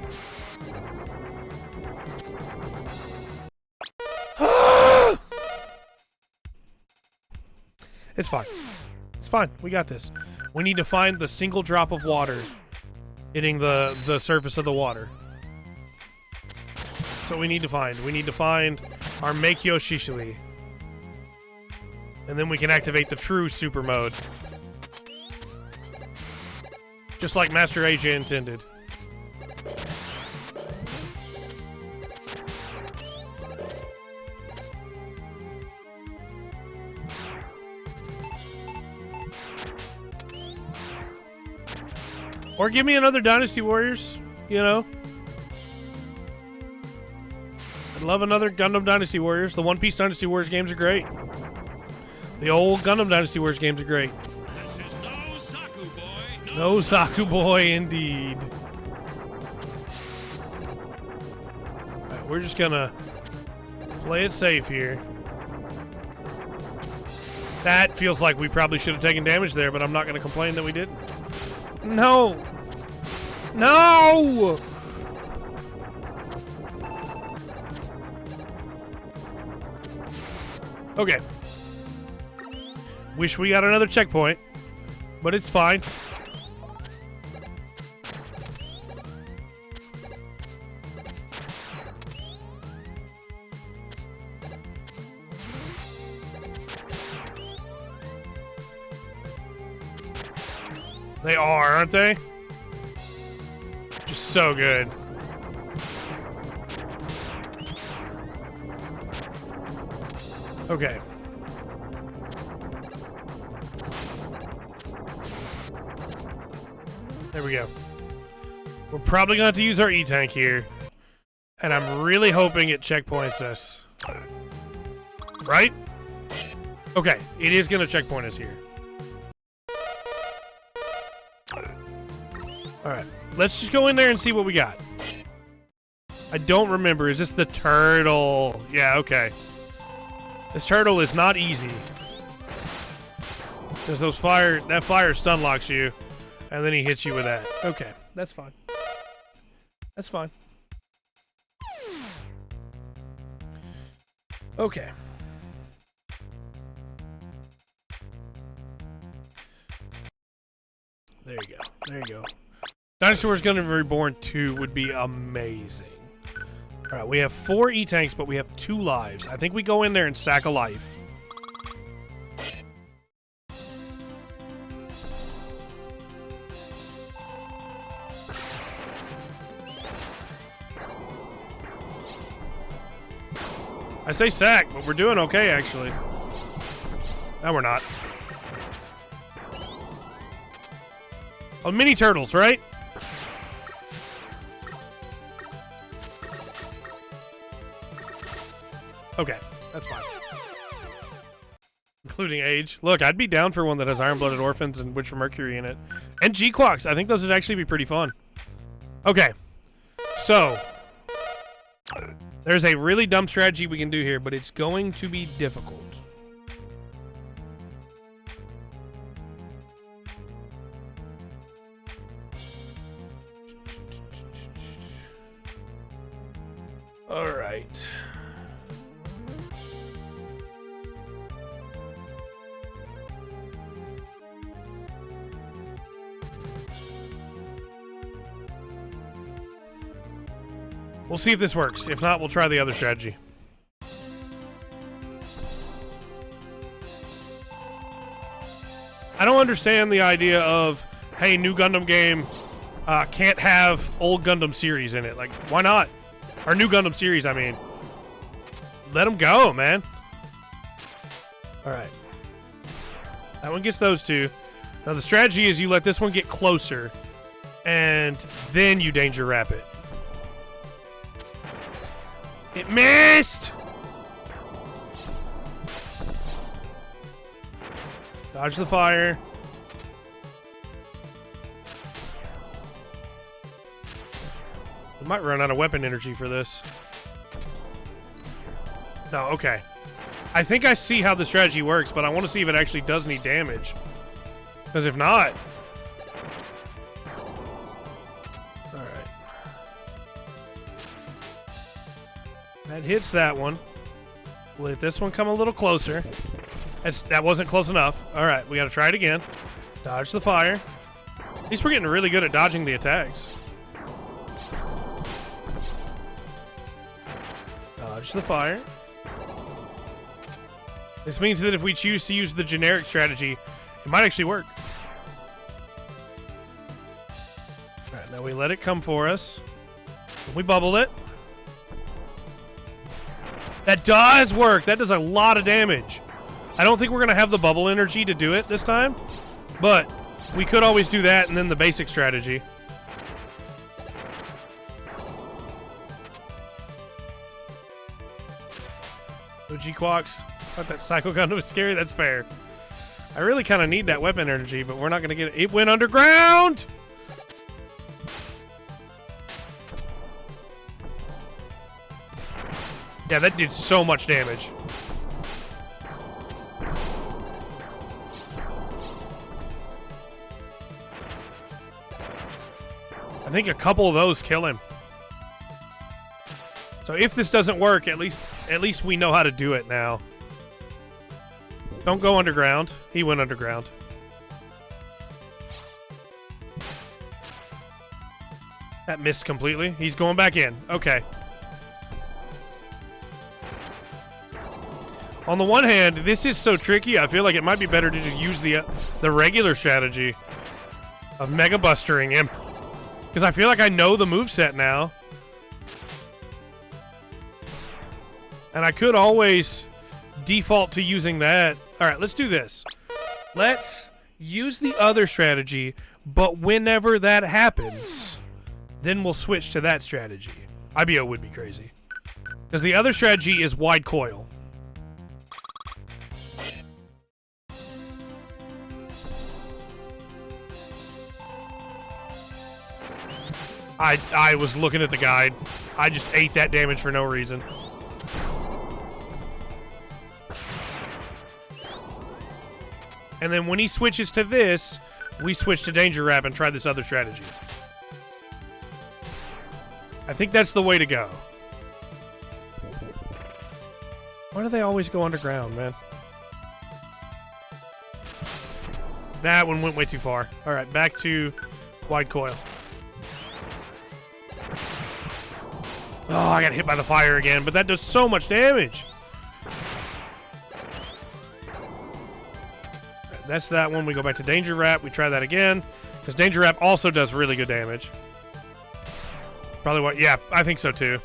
It's fine. It's fine. We got this. We need to find the single drop of water hitting the surface of the water. That's what we need to find. We need to find our Meikyo Shishuli. And then we can activate the true super mode. Just like Master Asia intended. Or give me another Dynasty Warriors, you know? I'd love another Gundam Dynasty Warriors. The One Piece Dynasty Warriors games are great. The old Gundam Dynasty Warriors games are great. This is no Saku boy. No Saku boy, indeed. Alright, we're just gonna play it safe here. That feels like we probably should have taken damage there, but I'm not gonna complain that we didn't. No! No! Okay. Wish we got another checkpoint, but it's fine. They are, aren't they? Just so good. Okay. There we go. We're probably going to have to use our E-Tank here. And I'm really hoping it checkpoints us. Right? Okay, it is going to checkpoint us here. Alright, let's just go in there and see what we got. I don't remember. Is this the turtle? Yeah, okay. This turtle is not easy. Because that fire stun locks you, and then he hits you with that. Okay, that's fine. That's fine. Okay. There you go. There you go. Dinosaurs Gonna Be Reborn 2 would be amazing. Alright, we have 4 E-Tanks, but we have 2 lives. I think we go in there and stack a life. I say sack, but we're doing okay, actually. No, we're not. Oh, mini turtles, right? Okay, that's fine. Including age. Look, I'd be down for one that has Iron-Blooded Orphans and Witch from Mercury in it. And G-Quox. I think those would actually be pretty fun. Okay. So. There's a really dumb strategy we can do here, but it's going to be difficult. All right. We'll see if this works. If not, we'll try the other strategy. I don't understand the idea of, hey, new Gundam game can't have old Gundam series in it. Like, why not? Or new Gundam series, I mean. Let them go, man. All right. That one gets those 2. Now, the strategy is you let this one get closer, and then you danger wrap it. It missed! Dodge the fire. We might run out of weapon energy for this. No, okay. I think I see how the strategy works, but I want to see if it actually does any damage. Because if not... Alright. That hits that one. Let this one come a little closer. That wasn't close enough. Alright, we gotta try it again. Dodge the fire. At least we're getting really good at dodging the attacks. Dodge the fire. This means that if we choose to use the generic strategy, it might actually work. Alright, now we let it come for us. We bubble it. That does work. That does a lot of damage. I don't think we're going to have the bubble energy to do it this time, but we could always do that and then the basic strategy. OG Quox. I thought that Psycho Gundam was scary. That's fair. I really kind of need that weapon energy, but we're not going to get it. It went underground! Yeah, that did so much damage. I think a couple of those kill him. So if this doesn't work, at least we know how to do it now. Don't go underground. He went underground. That missed completely. He's going back in. Okay. On the one hand, this is so tricky, I feel like it might be better to just use the regular strategy of Mega Bustering him. Because I feel like I know the moveset now. And I could always default to using that. Alright, let's do this. Let's use the other strategy, but whenever that happens, then we'll switch to that strategy. IBO would be crazy. Because the other strategy is wide coil. I was looking at the guide. I just ate that damage for no reason. And then when he switches to this, we switch to Danger Wrap and try this other strategy. I think that's the way to go. Why do they always go underground, man? That one went way too far. Alright, back to wide coil. Oh, I got hit by the fire again, but that does so much damage. That's that one. We go back to Danger Wrap. We try that again. Because Danger Wrap also does really good damage. Probably what? Yeah, I think so too.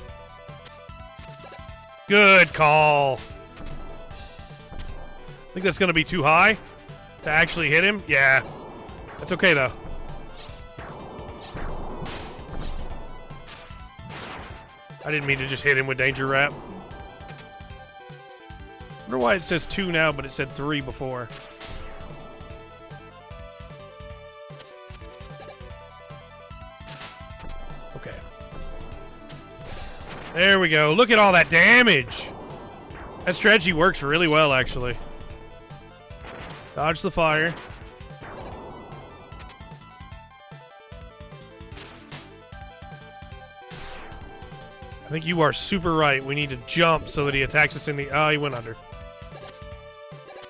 Good call. I think that's going to be too high to actually hit him. Yeah. That's okay, though. I didn't mean to just hit him with Danger Wrap. I wonder why it says 2 now, but it said 3 before. Okay. There we go. Look at all that damage. That strategy works really well, actually. Dodge the fire. I think you are super right. We need to jump so that he attacks us in the... Oh, he went under.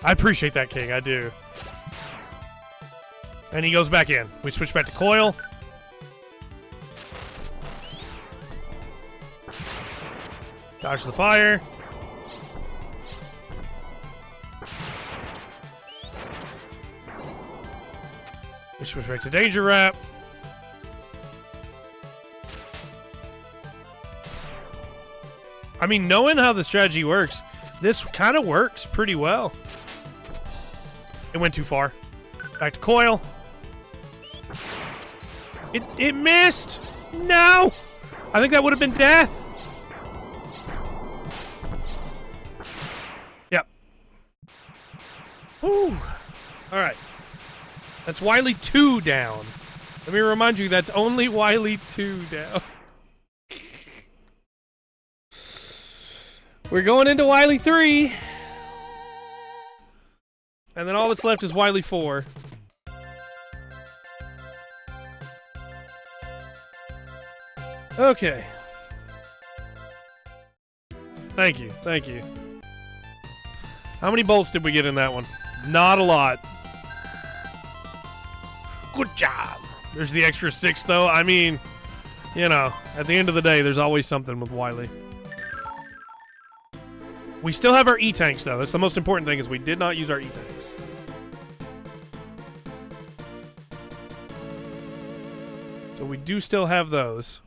I appreciate that, King. I do. And he goes back in. We switch back to coil. Dodge the fire. We switch back to Danger Wrap. I mean, knowing how the strategy works, this kind of works pretty well. It went too far. Back to coil. It missed! No! I think that would have been death. Yep. Whew. Alright. That's Wily 2 down. Let me remind you, that's only Wily 2 down. We're going into Wily 3. And then all that's left is Wily 4. Okay. Thank you. Thank you. How many bolts did we get in that one? Not a lot. Good job. There's the extra 6, though. I mean, you know, at the end of the day, there's always something with Wily. We still have our E-tanks, though. That's the most important thing, is we did not use our E-tanks. So we do still have those.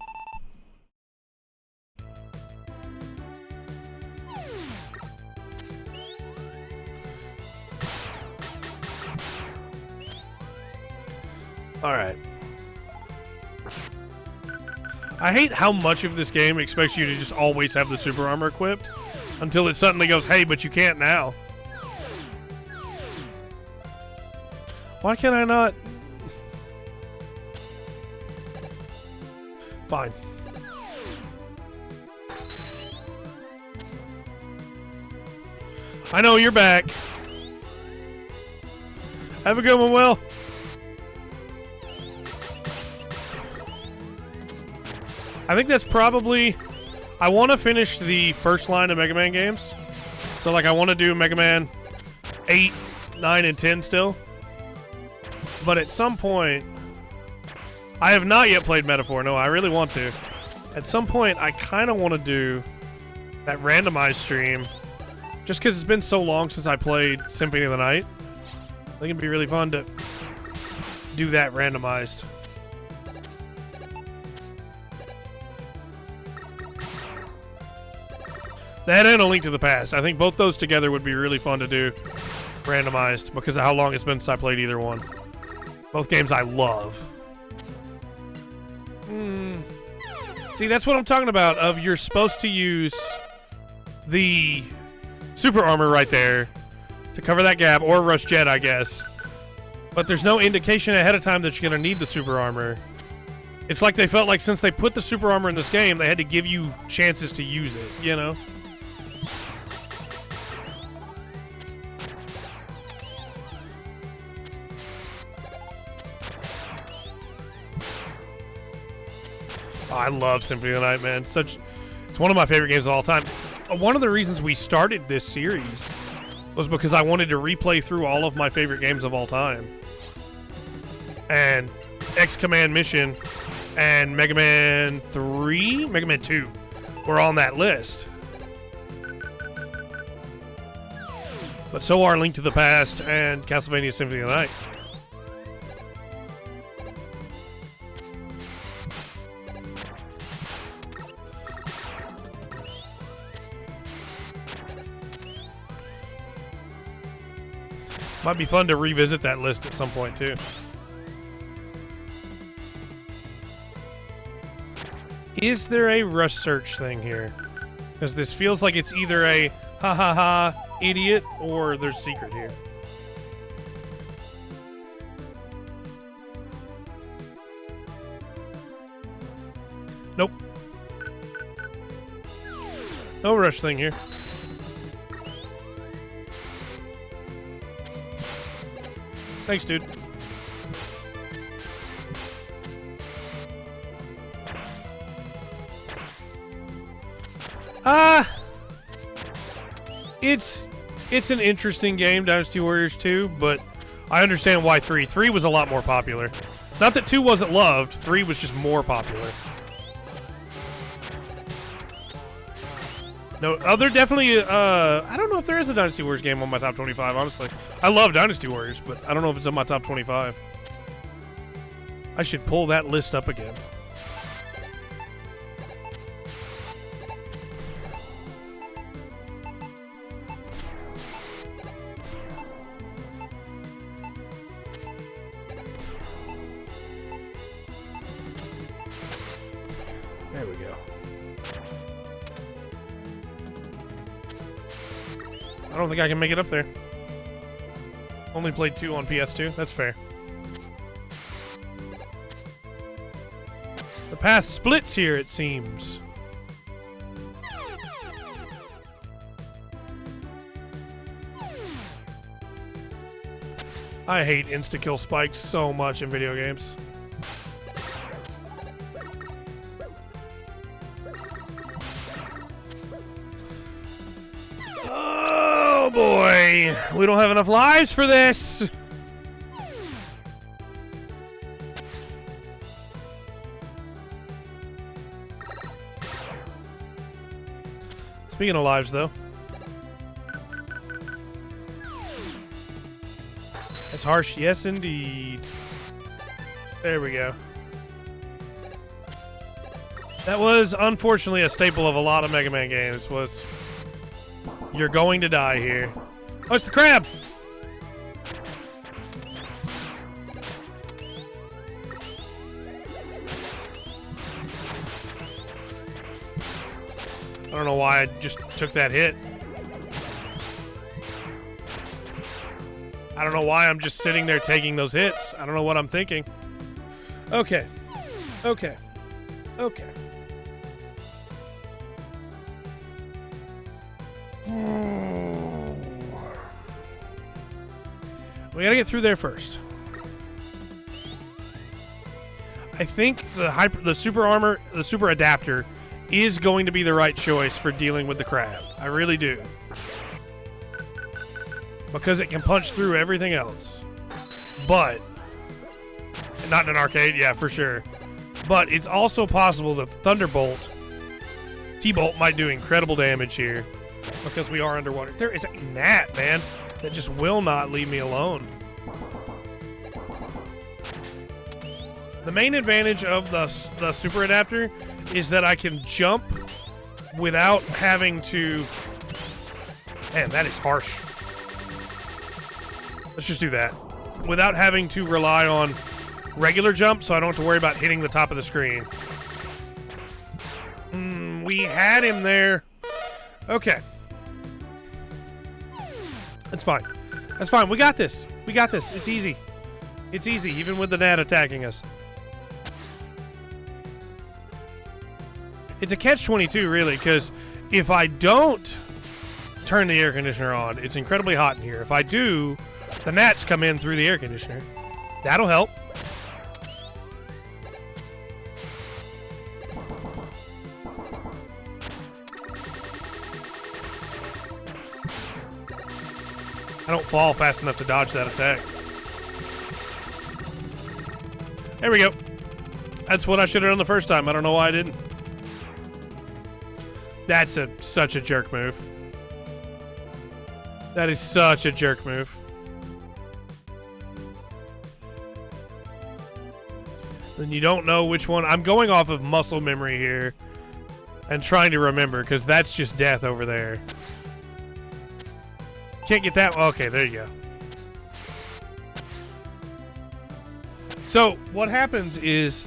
Alright. I hate how much of this game expects you to just always have the super armor equipped. Until it suddenly goes, hey, but you can't now. Why can I not? Fine. I know, you're back. Have a good one, Will. I think that's probably... I want to finish the first line of Mega Man games. So, like, I want to do Mega Man 8, 9, and 10 still. But at some point... I have not yet played Metaphor. No, I really want to. At some point, I kind of want to do that randomized stream. Just because it's been so long since I played Symphony of the Night. I think it'd be really fun to do that randomized. That and A Link to the Past. I think both those together would be really fun to do randomized because of how long it's been since I played either one. Both games I love. See, that's what I'm talking about, of you're supposed to use the super armor right there to cover that gap, or Rush Jet, I guess. But there's no indication ahead of time that you're going to need the super armor. It's like they felt like since they put the super armor in this game, they had to give you chances to use it, you know? Oh, I love Symphony of the Night, man. It's one of my favorite games of all time. One of the reasons we started this series was because I wanted to replay through all of my favorite games of all time. And X-Command Mission and Mega Man 3, Mega Man 2 were on that list. But so are Link to the Past and Castlevania Symphony of the Night. Might be fun to revisit that list at some point, too. Is there a rush search thing here? Because this feels like it's either a ha ha ha idiot or there's secret here. Nope. No rush thing here. Thanks, dude. It's an interesting game, Dynasty Warriors 2, but I understand why 3. 3 was a lot more popular. Not that 2 wasn't loved, 3 was just more popular. No, there definitely, I don't know if there is a Dynasty Warriors game on my top 25, honestly. I love Dynasty Warriors, but I don't know if it's on my top 25. I should pull that list up again. There we go. I don't think I can make it up there. Only played 2 on PS2. That's fair. The path splits here, it seems. I hate insta-kill spikes so much in video games. Oh boy, we don't have enough lives for this. Speaking of lives, though, that's harsh. Yes, indeed. There we go. That was unfortunately a staple of a lot of Mega Man games. Was you're going to die here? Oh, it's the crab. I don't know why I just took that hit. I don't know why I'm just sitting there taking those hits. I don't know what I'm thinking. Okay. Okay. Okay. We gotta get through there first. I think the super armor, the super adapter, is going to be the right choice for dealing with the crab. I really do. Because it can punch through everything else. But, not in an arcade, yeah, for sure. But it's also possible that the Thunderbolt, T-Bolt, might do incredible damage here. Because we are underwater. There is a gnat, man, that just will not leave me alone. The main advantage of the super adapter is that I can jump without having to... Man, that is harsh. Let's just do that. Without having to rely on regular jump, so I don't have to worry about hitting the top of the screen. We had him there. Okay. That's fine. That's fine. We got this. We got this. It's easy. It's easy, even with the gnat attacking us. It's a catch-22, really, because if I don't turn the air conditioner on, it's incredibly hot in here. If I do, the gnats come in through the air conditioner. That'll help. I don't fall fast enough to dodge that attack. There we go. That's what I should have done the first time. I don't know why I didn't. That's such a jerk move. That is such a jerk move. Then you don't know which one. I'm going off of muscle memory here and trying to remember, because that's just death over there. Can't get that. Okay, there you go. So what happens is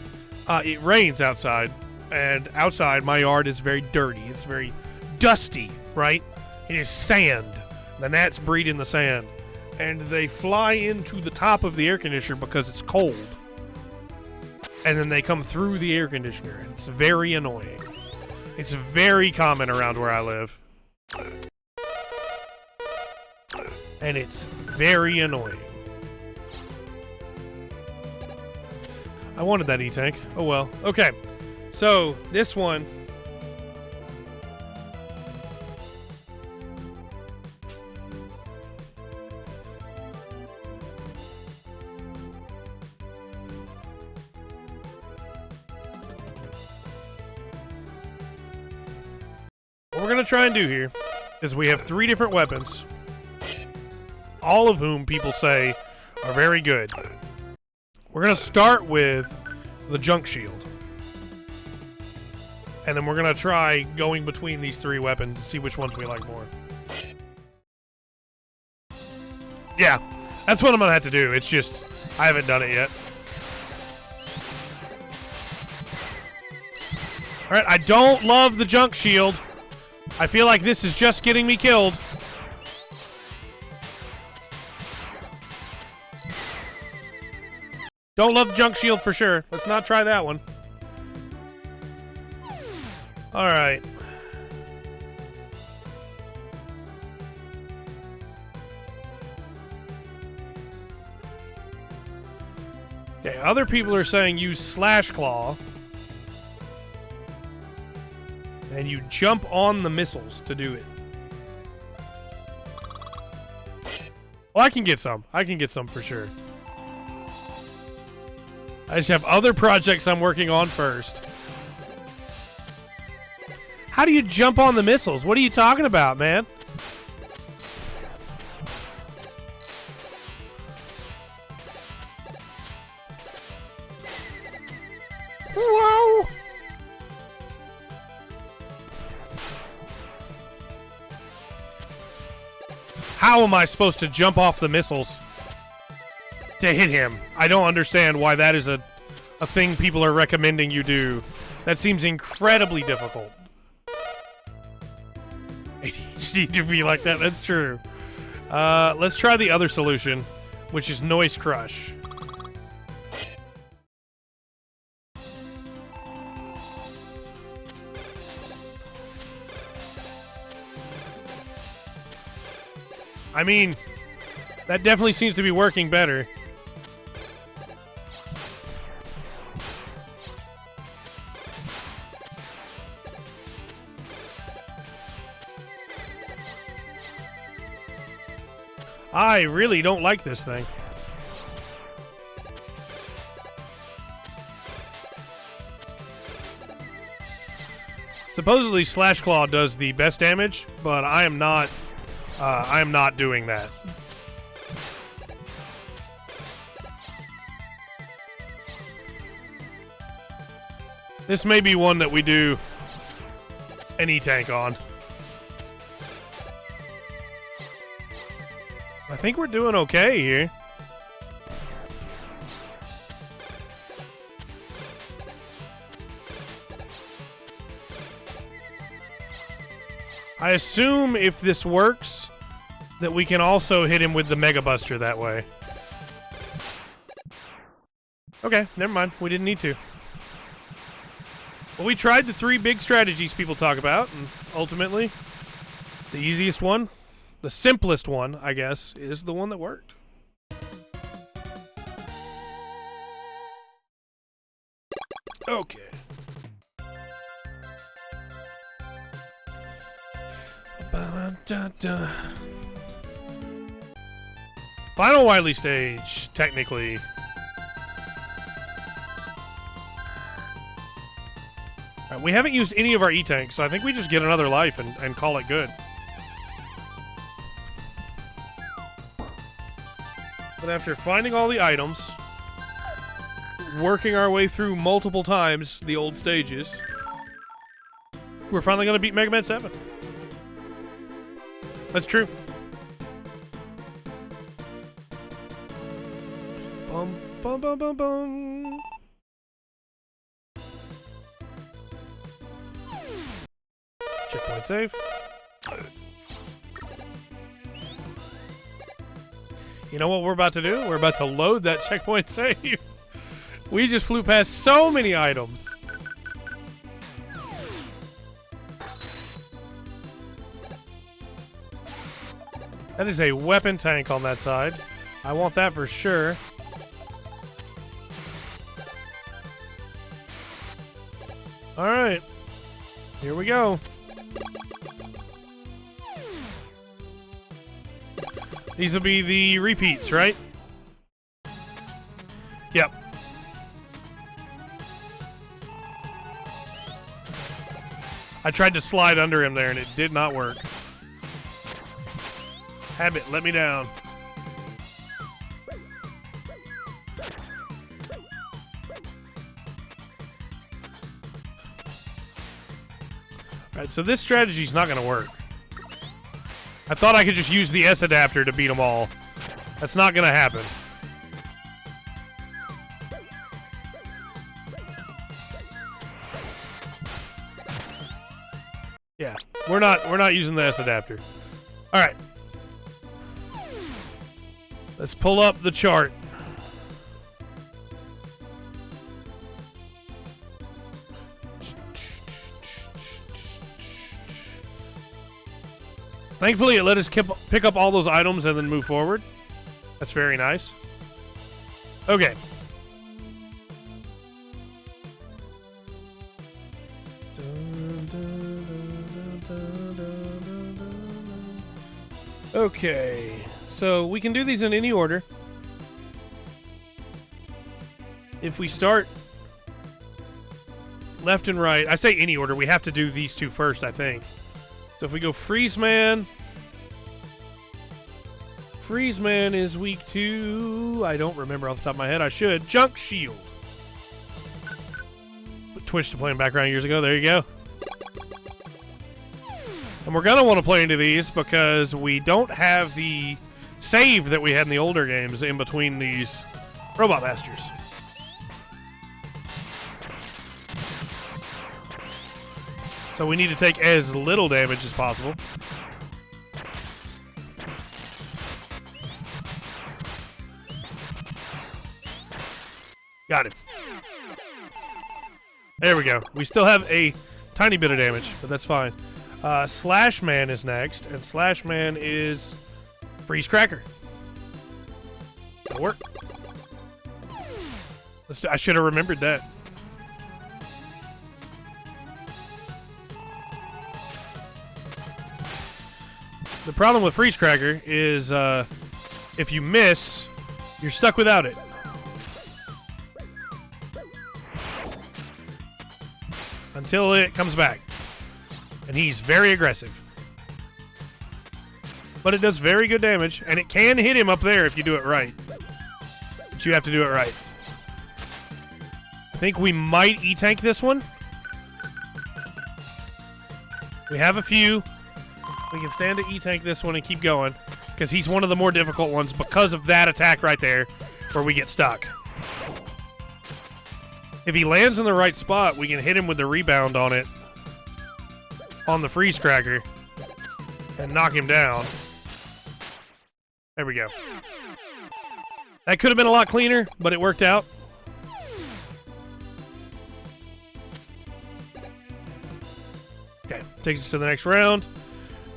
it rains outside, and outside my yard is very dirty. It's very dusty, right? It is sand. The gnats breed in the sand, and they fly into the top of the air conditioner because it's cold. And then they come through the air conditioner, and it's very annoying. It's very common around where I live. And it's very annoying. I wanted that E-Tank. Oh well. Okay. So, this one... What we're going to try and do here is we have 3 different weapons, all of whom people say are very good. We're going to start with the junk shield. And then we're going to try going between these 3 weapons to see which ones we like more. Yeah, that's what I'm going to have to do. It's just, I haven't done it yet. Alright, I don't love the junk shield. I feel like this is just getting me killed. Don't love the junk shield for sure. Let's not try that one. Alright. Okay, other people are saying use Slash Claw. And you jump on the missiles to do it. Well, I can get some. I can get some for sure. I just have other projects I'm working on first. How do you jump on the missiles? What are you talking about, man? Whoa! How am I supposed to jump off the missiles to hit him? I don't understand why that is a thing people are recommending you do. That seems incredibly difficult. ADHD to be like that, that's true. Let's try the other solution, which is Noise Crush. I mean, that definitely seems to be working better. I really don't like this thing. Supposedly Slash Claw does the best damage, but I am not doing that. This may be one that we do an E-Tank on. I think we're doing okay here. I assume if this works, that we can also hit him with the Mega Buster that way. Okay, never mind. We didn't need to. Well, we tried the 3 big strategies people talk about, and ultimately, the easiest one, the simplest one, I guess, is the one that worked. Okay. Final Wily stage, technically. Alright, we haven't used any of our E-Tanks, so I think we just get another life and call it good. But after finding all the items, working our way through multiple times the old stages, we're finally going to beat Mega Man 7. That's true. Bum, bum, bum, bum, bum. Checkpoint save. You know what we're about to do? We're about to load that checkpoint save. We just flew past so many items. That is a weapon tank on that side. I want that for sure. Alright. Here we go. These will be the repeats, right? Yep. I tried to slide under him there and it did not work. Habit, let me down. Alright, so this strategy's not going to work. I thought I could just use the S adapter to beat them all. That's not going to happen. Yeah, we're not using the S adapter. All right. Let's pull up the chart. Thankfully, it let us pick up all those items and then move forward. That's very nice. Okay. Okay. So we can do these in any order. If we start left and right, I say any order. We have to do these two first, I think. So if we go Freeze Man. Freeze Man is weak to... I don't remember off the top of my head. I should. Junk Shield. Put Twitch to play in background years ago. There you go. And we're going to want to play into these because we don't have the save that we had in the older games in between these Robot Masters. So we need to take as little damage as possible. Got it. There we go. We still have a tiny bit of damage, but that's fine. Slash Man is next, and Slash Man is Freeze Cracker. That'll work. I should have remembered that. The problem with Freeze Cracker is if you miss, you're stuck without it. Until it comes back. And he's very aggressive. But it does very good damage, and it can hit him up there if you do it right. But you have to do it right. I think we might E-Tank this one. We have a few. We can stand to E-Tank this one and keep going, because he's one of the more difficult ones because of that attack right there where we get stuck. If he lands in the right spot, we can hit him with the rebound on it, on the Freeze Cracker, and knock him down. There we go. That could have been a lot cleaner, but it worked out. Okay, takes us to the next round.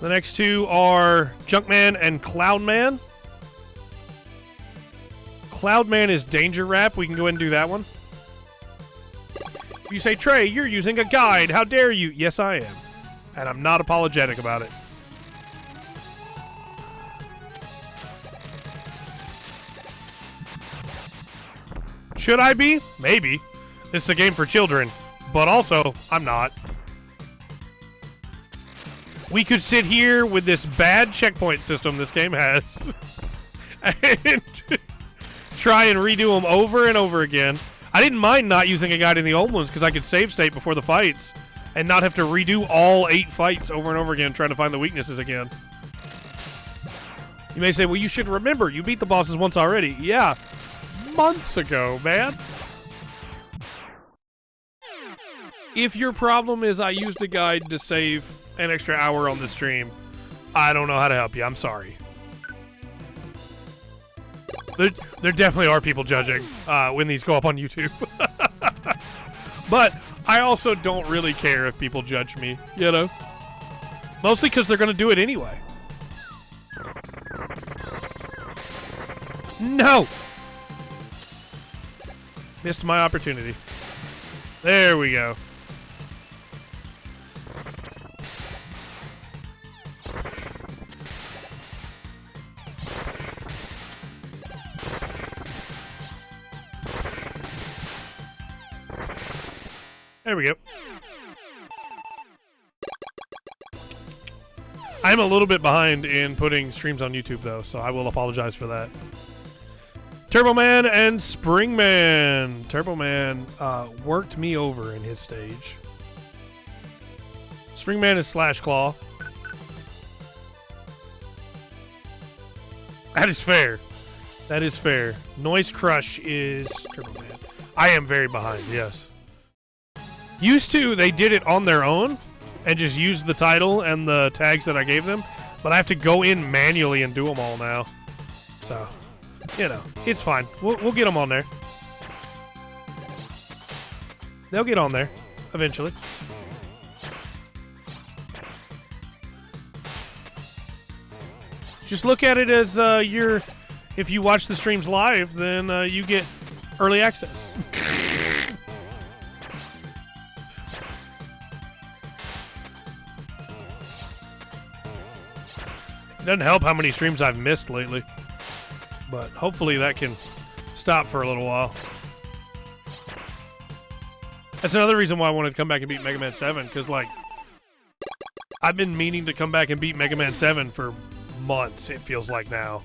The next two are Junkman and Cloudman. Cloudman is Danger Wrap. We can go ahead and do that one. You say, Trey, you're using a guide. How dare you? Yes, I am. And I'm not apologetic about it. Should I be? Maybe. This is a game for children. But also, I'm not. We could sit here with this bad checkpoint system this game has and try and redo them over and over again. I didn't mind not using a guide in the old ones because I could save state before the fights and not have to redo all 8 fights over and over again trying to find the weaknesses again. You may say, well, you should remember, you beat the bosses once already. Yeah, months ago, man. If your problem is I used a guide to save an extra hour on the stream, I don't know how to help you. I'm sorry. There definitely are people judging when these go up on YouTube. But I also don't really care if people judge me, you know? Mostly because they're going to do it anyway. No! Missed my opportunity. There we go. There we go. I'm a little bit behind in putting streams on YouTube, though, so I will apologize for that. Turbo Man and Spring Man. Turbo Man worked me over in his stage. Spring Man is Slash Claw. That is fair. That is fair. Noise Crush is Turbo Man. I am very behind, yes. Used to, they did it on their own and just used the title and the tags that I gave them, but I have to go in manually and do them all now. So, you know, it's fine. We'll get them on there. They'll get on there eventually. Just look at it as if you watch the streams live, then you get early access. It doesn't help how many streams I've missed lately, but hopefully that can stop for a little while. That's another reason why I wanted to come back and beat Mega Man 7, because, like, I've been meaning to come back and beat Mega Man 7 for months, it feels like now.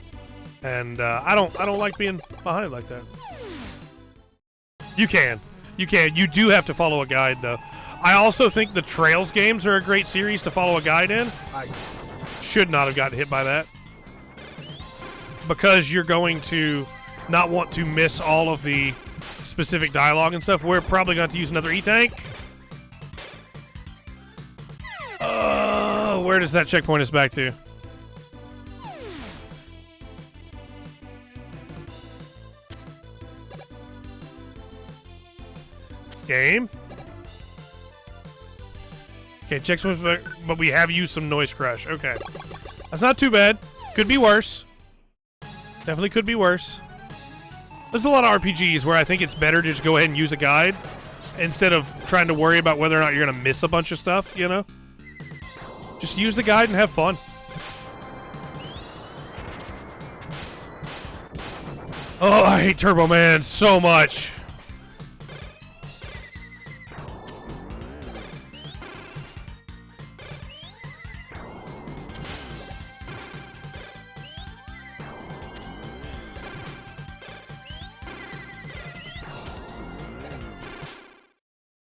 And I don't like being behind like that. You can. You can. You do have to follow a guide, though. I also think the Trails games are a great series to follow a guide in. I should not have gotten hit by that. Because you're going to not want to miss all of the specific dialogue and stuff. We're probably going to have to use another E-Tank. Where does that checkpoint us back to? Game. Okay, checkpoint back, but we have used some Noise Crush. Okay. That's not too bad. Could be worse. Definitely could be worse. There's a lot of RPGs where I think it's better to just go ahead and use a guide instead of trying to worry about whether or not you're going to miss a bunch of stuff, you know? Just use the guide and have fun. Oh, I hate Turbo Man so much.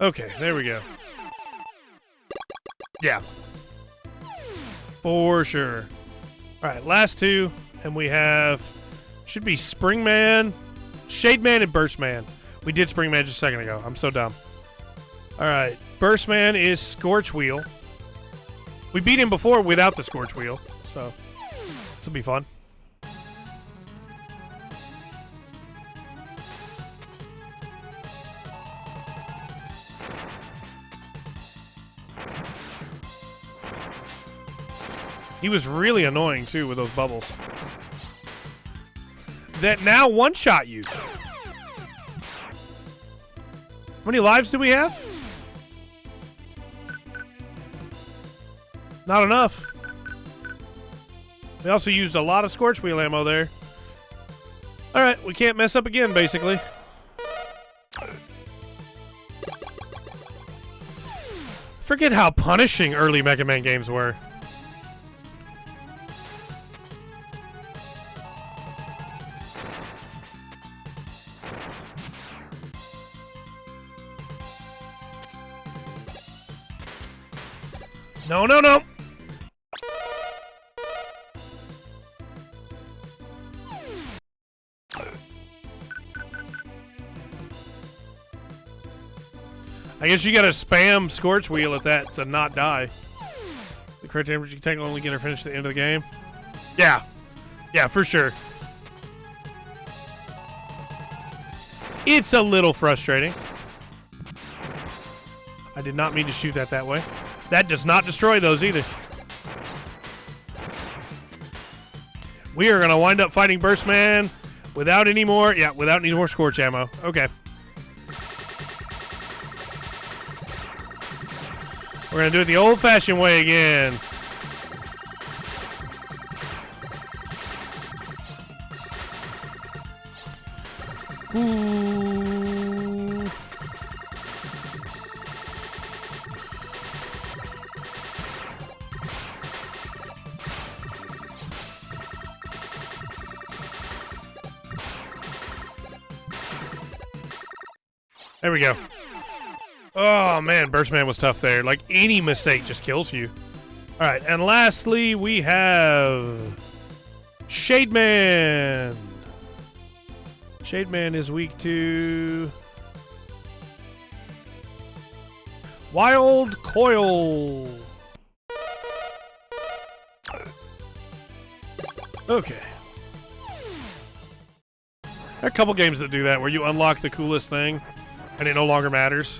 Okay, there we go. Yeah. For sure. Alright, last two. And we have... Should be Spring Man, Shade Man, and Burst Man. We did Spring Man just a second ago. I'm so dumb. Alright. Burst Man is Scorch Wheel. We beat him before without the Scorch Wheel. So, this will be fun. He was really annoying, too, with those bubbles. That now one-shot you. How many lives do we have? Not enough. We also used a lot of Scorch Wheel ammo there. Alright, we can't mess up again, basically. Forget how punishing early Mega Man games were. No, no, no. I guess you gotta spam Scorch Wheel at that to not die. The correct damage you can take will only get her finished at the end of the game. Yeah. Yeah, for sure. It's a little frustrating. I did not mean to shoot that way. That does not destroy those either. We are gonna wind up fighting Burst Man without any more, without any more Scorch ammo. Okay. We're gonna do it the old-fashioned way again. Ooh. There we go. Oh, man, Burst Man was tough there. Like, any mistake just kills you. All right, and lastly, we have Shade Man. Shade Man is weak to Wild Coil. Okay. There are a couple games that do that, where you unlock the coolest thing, and it no longer matters.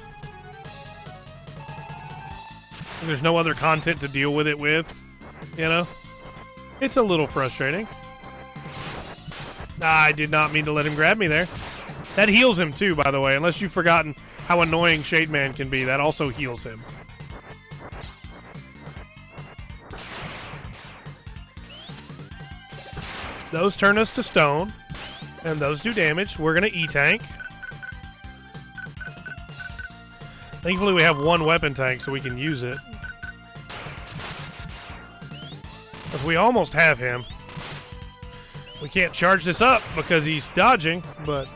There's no other content to deal with it with, you know? It's a little frustrating. I did not mean to let him grab me there. That heals him too, by the way, unless you've forgotten how annoying Shade Man can be. That also heals him. Those turn us to stone, and those do damage. We're going to E-Tank. Thankfully, we have one weapon tank, so we can use it. Because we almost have him. We can't charge this up because he's dodging, but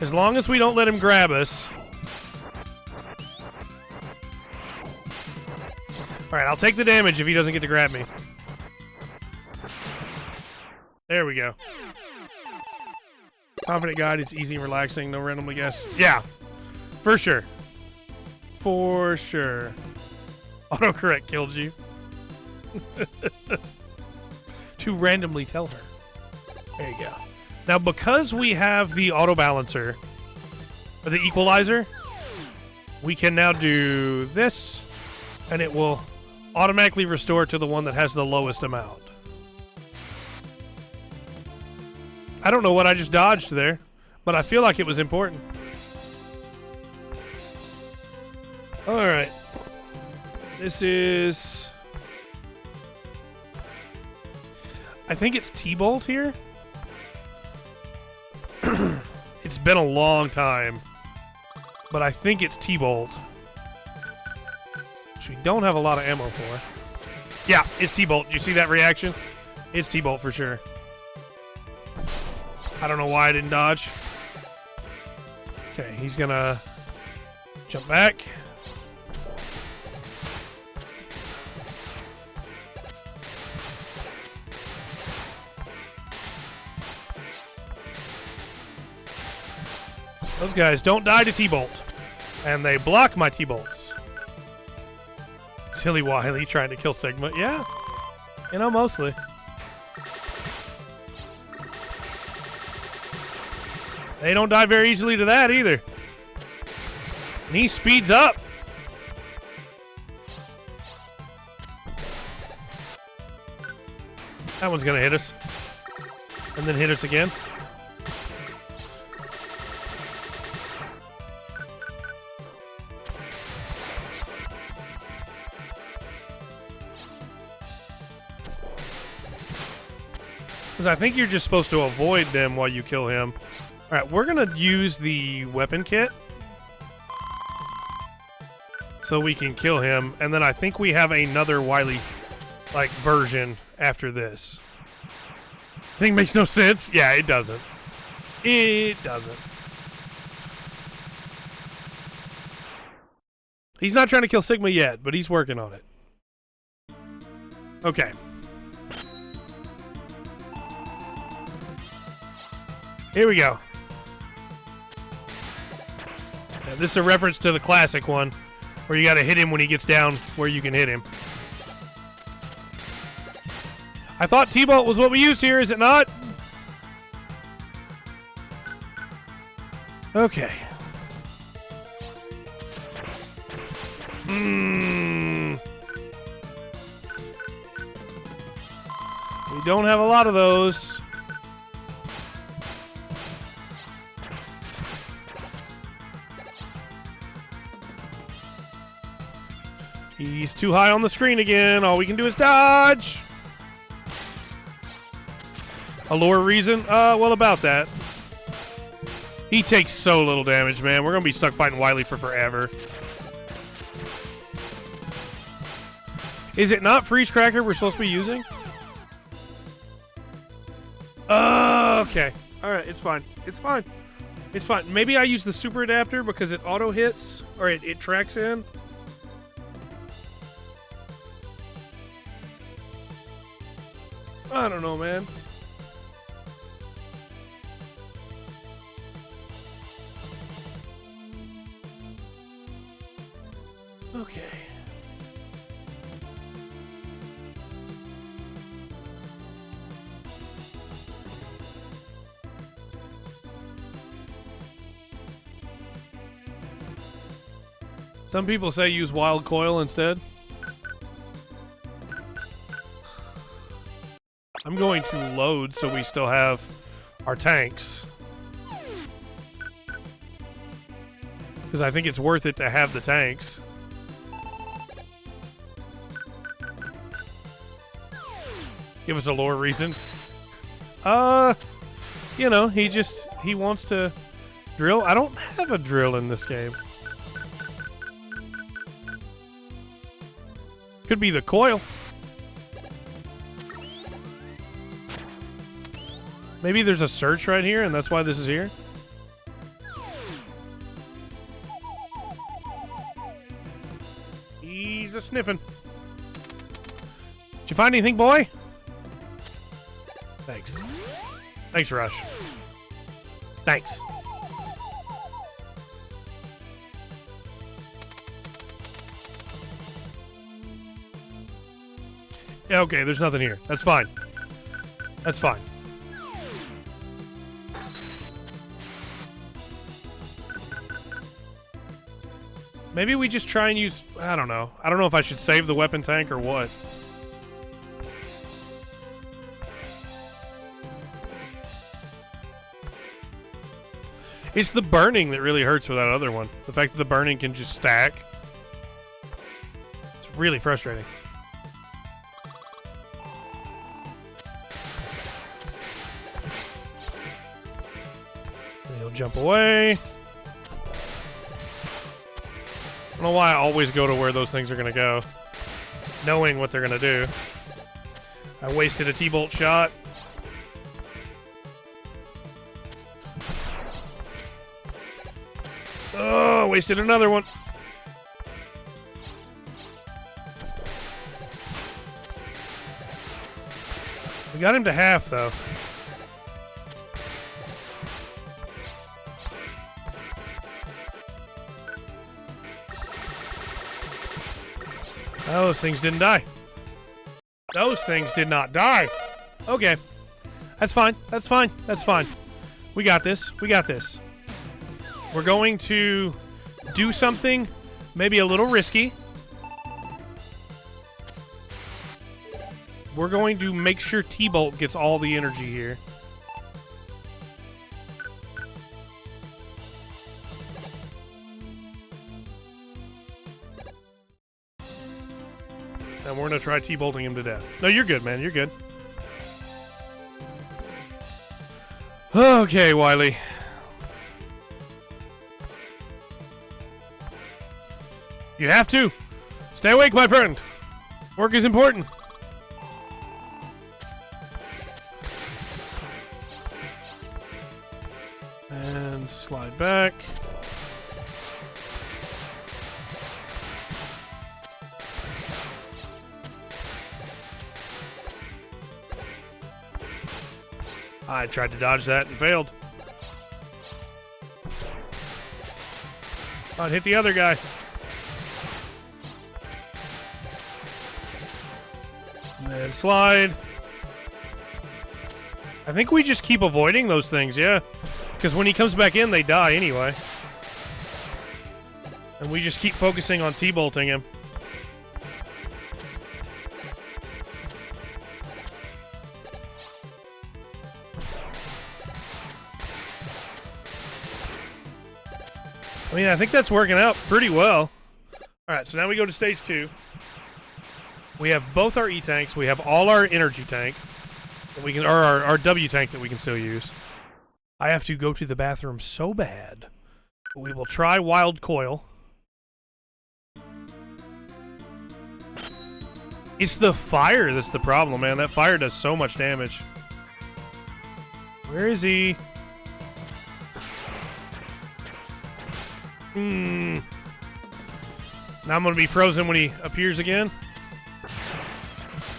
as long as we don't let him grab us. Alright, I'll take the damage if he doesn't get to grab me. There we go. Confident guide, it's easy and relaxing, no randomly guess. Yeah, for sure. For sure. Autocorrect killed you. To randomly tell her. There you go. Now, because we have the auto balancer, or the equalizer, we can now do this, and it will automatically restore to the one that has the lowest amount. I don't know what I just dodged there, but I feel like it was important. Alright. This is... I think it's T-Bolt here. It's been a long time, but I think it's T-Bolt, which we don't have a lot of ammo for. Yeah, it's T-Bolt. You see that reaction? It's T-Bolt for sure. I don't know why I didn't dodge. Okay, he's gonna jump back. Those guys don't die to T-Bolt, and they block my T-Bolts. Silly Wily trying to kill Sigma. Yeah, you know, mostly. They don't die very easily to that either. And he speeds up. That one's gonna hit us. And then hit us again. Because I think you're just supposed to avoid them while you kill him. Alright, we're going to use the weapon kit. so we can kill him, and then I think we have another Wily like version after this. Thing makes no sense. Yeah, it doesn't. It doesn't. He's not trying to kill Sigma yet, but he's working on it. Okay. Here we go. Now, this is a reference to the classic one, where you gotta hit him when he gets down where you can hit him. I thought T-Bolt was what we used here, is it not? Okay. We don't have a lot of those. He's too high on the screen again. All we can do is dodge. A lore reason? Well, about that. He takes so little damage, man. We're going to be stuck fighting Wily for forever. Is it not Freeze Cracker we're supposed to be using? Okay. Alright, it's fine. It's fine. It's fine. Maybe I use the super adapter because it auto hits, or it tracks in. I don't know, man. Okay. Some people say use Wild Coil instead. I'm going to load so we still have our tanks. Because I think it's worth it to have the tanks. Give us a lore reason. You know, he wants to drill. I don't have a drill in this game. Could be the coil. Maybe there's a search right here, and that's why this is here. He's a sniffing. Did you find anything, boy? Thanks. Thanks, Rush. Thanks. Yeah, okay, there's nothing here. That's fine. That's fine. Maybe we just try and use... I don't know. I don't know if I should save the weapon tank or what. It's the burning that really hurts with that other one. The fact that the burning can just stack. It's really frustrating. He'll jump away. I don't know why I always go to where those things are going to go, knowing what they're going to do. I wasted a T-bolt shot. Oh, wasted another one. We got him to half, though. Those things didn't die. Those things did not die. Okay. That's fine. That's fine. That's fine. We got this. We got this. We're going to do something maybe a little risky. We're going to make sure T-Bolt gets all the energy here. And we're going to try T-bolting him to death. No, you're good, man. You're good. Okay, Wily. You have to. Stay awake, my friend. Work is important. And slide back. I tried to dodge that and failed. I'd hit the other guy. And then slide. I think we just keep avoiding those things, yeah. Because when he comes back in, they die anyway. And we just keep focusing on T-bolting him. I mean, I think that's working out pretty well. Alright, so now we go to stage 2. We have both our E-tanks. We have all our energy tank. That we can, or our W tank that we can still use. I have to go to the bathroom so bad. We will try Wild Coil. It's the fire that's the problem, man. That fire does so much damage. Where is he? Now I'm going to be frozen when he appears again.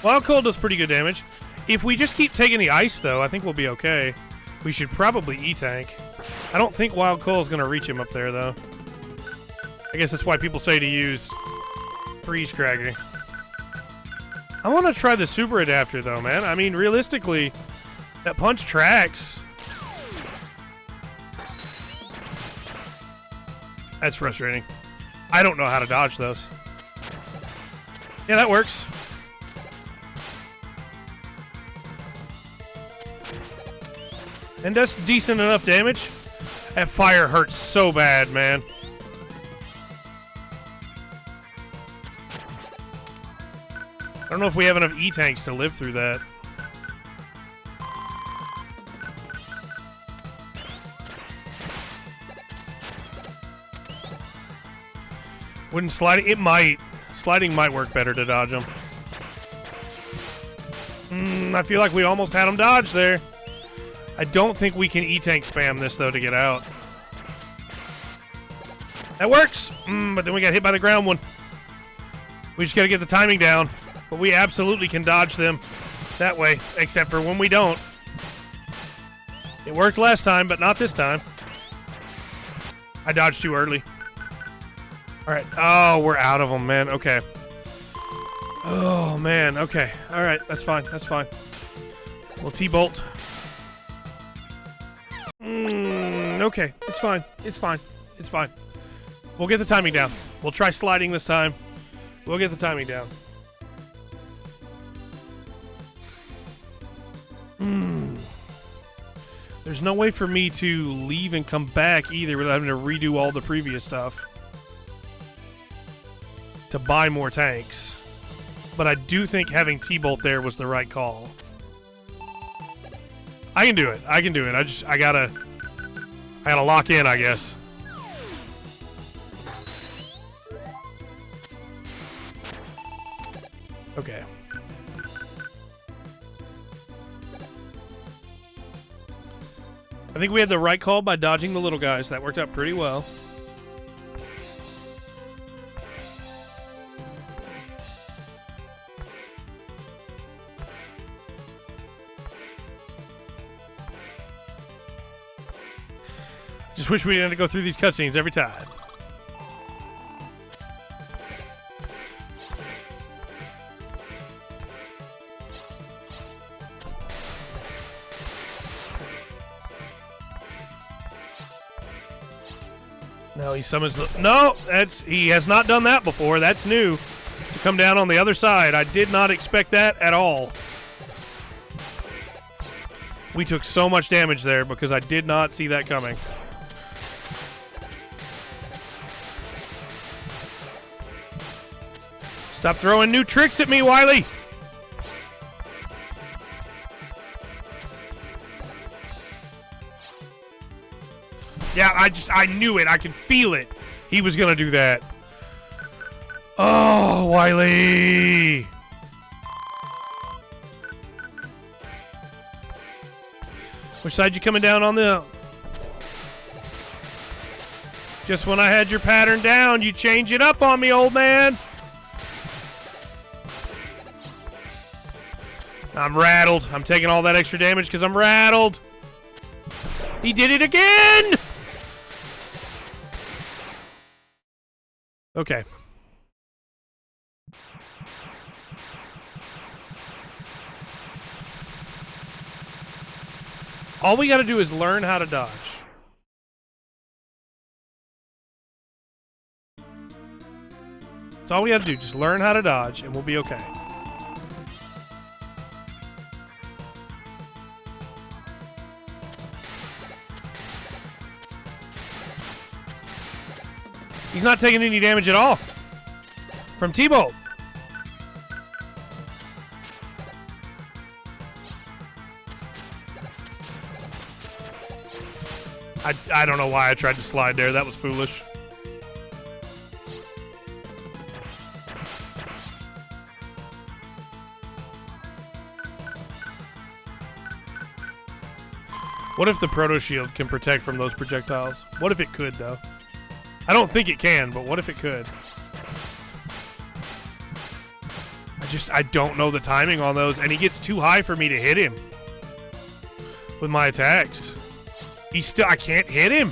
Wild Coil does pretty good damage. If we just keep taking the ice, though, I think we'll be okay. We should probably E-tank. I don't think Wild Coil is going to reach him up there, though. I guess that's why people say to use Freeze Craggy. I want to try the Super Adapter, though, man. I mean, realistically, that punch tracks. That's frustrating. I don't know how to dodge those. Yeah, that works. And that's decent enough damage. That fire hurts so bad, man. I don't know if we have enough E-tanks to live through that. Wouldn't sliding... It might. Sliding might work better to dodge them. I feel like we almost had him dodge there. I don't think we can E-tank spam this, though, to get out. That works! But then we got hit by the ground one. We just gotta get the timing down. But we absolutely can dodge them that way, except for when we don't. It worked last time, but not this time. I dodged too early. Alright. Oh, we're out of them, man. Okay. Oh, man. Okay. Alright. That's fine. That's fine. We'll T-bolt. Okay. It's fine. It's fine. It's fine. We'll get the timing down. We'll try sliding this time. We'll get the timing down. There's no way for me to leave and come back either without having to redo all the previous stuff to buy more tanks. But I do think having T-bolt there was the right call. I can do it. I can do it. I gotta lock in, I guess. Okay. I think we had the right call by dodging the little guys. That worked out pretty well. Just wish we didn't have to go through these cutscenes every time. No, he summons the... No! He has not done that before. That's new. To come down on the other side. I did not expect that at all. We took so much damage there because I did not see that coming. Stop throwing new tricks at me, Wily! Yeah, I knew it. I could feel it. He was gonna do that. Oh, Wiley! Which side you coming down on the... Just when I had your pattern down, you change it up on me, old man! I'm rattled. I'm taking all that extra damage because I'm rattled. He did it again! Okay. All we gotta do is learn how to dodge. That's all we gotta do. Just learn how to dodge and we'll be okay. He's not taking any damage at all from T-Bolt. I don't know why I tried to slide there. That was foolish. What if the Proto Shield can protect from those projectiles? What if it could, though? I don't think it can, but what if it could? I don't know the timing on those, and he gets too high for me to hit him with my attacks. I can't hit him.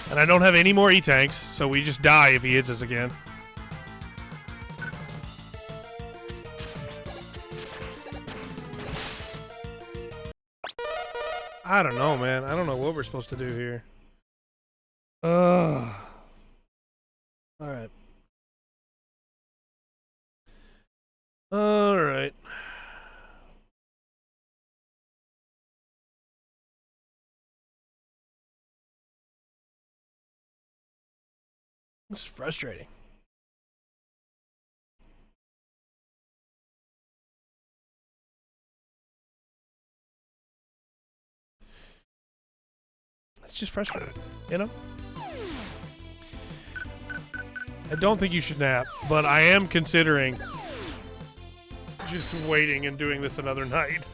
And I don't have any more E-tanks, so we just die if he hits us again. I don't know, man. I don't know what we're supposed to do here. Alright. Alright. This is frustrating. It's just frustrating, you know? I don't think you should nap, but I am considering just waiting and doing this another night.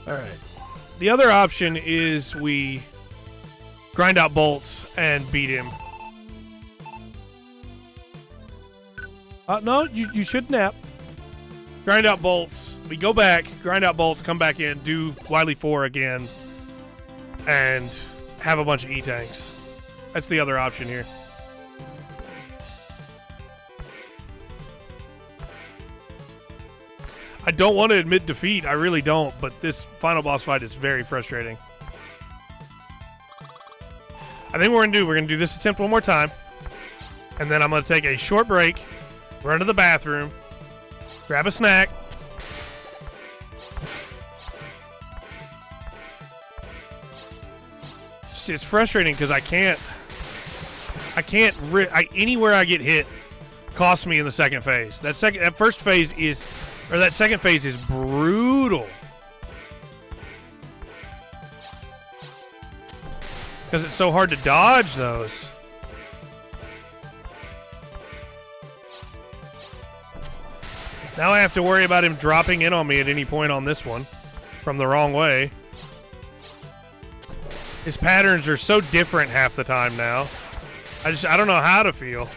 Alright. The other option is we grind out bolts and beat him. No, you should nap. Grind out bolts. We go back, grind out bolts, come back in, do Wily 4 again, and have a bunch of E-tanks. That's the other option here. I don't want to admit defeat, I really don't, but this final boss fight is very frustrating. I think we're gonna do this attempt one more time, and then I'm gonna take a short break, run to the bathroom, grab a snack. It's frustrating because anywhere I get hit costs me in the second phase. That second phase is brutal. Because it's so hard to dodge those. Now I have to worry about him dropping in on me at any point on this one from the wrong way. His patterns are so different half the time now. I don't know how to feel.